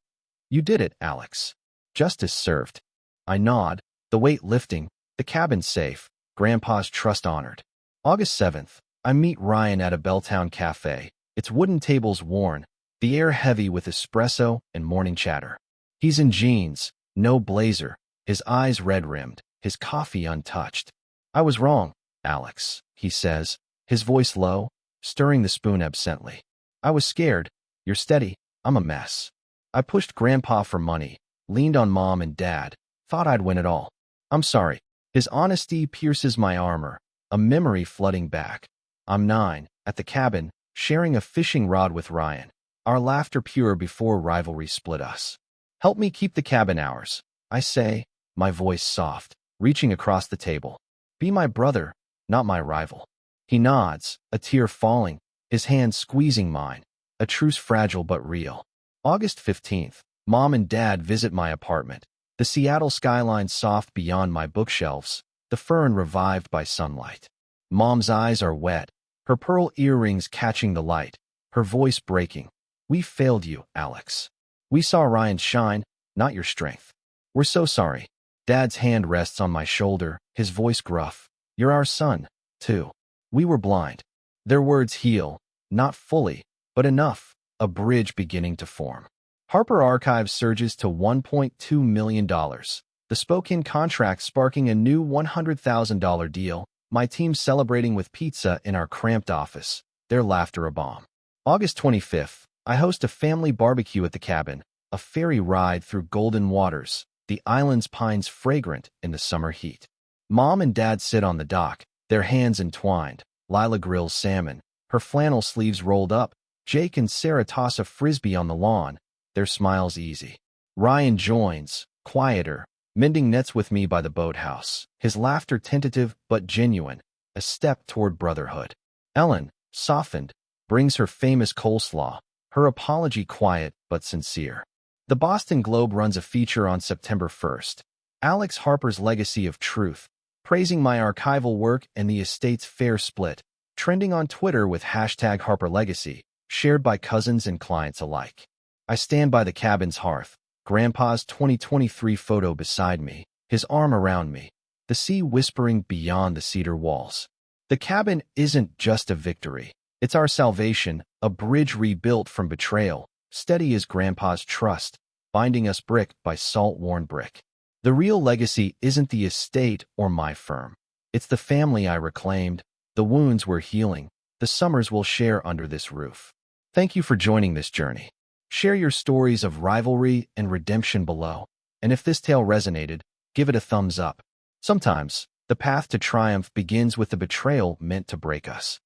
You did it, Alex. Justice served. I nod, the weight lifting, the cabin safe, Grandpa's trust honored. August 7th, I meet Ryan at a Belltown cafe, its wooden tables worn, the air heavy with espresso and morning chatter. He's in jeans, no blazer, his eyes red-rimmed, his coffee untouched. I was wrong, Alex, he says, his voice low, stirring the spoon absently. I was scared. You're steady. I'm a mess. I pushed Grandpa for money, leaned on Mom and Dad, thought I'd win it all. I'm sorry. His honesty pierces my armor, a memory flooding back. I'm 9, at the cabin, sharing a fishing rod with Ryan, our laughter pure before rivalry split us. Help me keep the cabin ours, I say, my voice soft, reaching across the table. Be my brother, not my rival. He nods, a tear falling, his hand squeezing mine, a truce fragile but real. August 15th, Mom and Dad visit my apartment, the Seattle skyline soft beyond my bookshelves, the fern revived by sunlight. Mom's eyes are wet, her pearl earrings catching the light, her voice breaking. We failed you, Alex. We saw Ryan shine, not your strength. We're so sorry. Dad's hand rests on my shoulder, his voice gruff. You're our son, too. We were blind. Their words heal, not fully, but enough, a bridge beginning to form. Harper Archives surges to $1.2 million. The Spokane contract sparking a new $100,000 deal, my team celebrating with pizza in our cramped office, their laughter a bomb. August 25th, I host a family barbecue at the cabin, a ferry ride through golden waters, the island's pines fragrant in the summer heat. Mom and Dad sit on the dock, their hands entwined. Lila grills salmon, her flannel sleeves rolled up. Jake and Sarah toss a frisbee on the lawn, their smiles easy. Ryan joins, quieter, mending nets with me by the boathouse, his laughter tentative but genuine, a step toward brotherhood. Ellen, softened, brings her famous coleslaw, her apology quiet but sincere. The Boston Globe runs a feature on September 1st, Alex Harper's legacy of truth, praising my archival work and the estate's fair split, trending on Twitter with #HarperLegacy, shared by cousins and clients alike. I stand by the cabin's hearth, Grandpa's 2023 photo beside me, his arm around me, the sea whispering beyond the cedar walls. The cabin isn't just a victory. It's our salvation, a bridge rebuilt from betrayal, steady as Grandpa's trust, binding us brick by salt-worn brick. The real legacy isn't the estate or my firm. It's the family I reclaimed, the wounds we're healing, the summers we'll share under this roof. Thank you for joining this journey. Share your stories of rivalry and redemption below, and if this tale resonated, give it a thumbs up. Sometimes, the path to triumph begins with the betrayal meant to break us.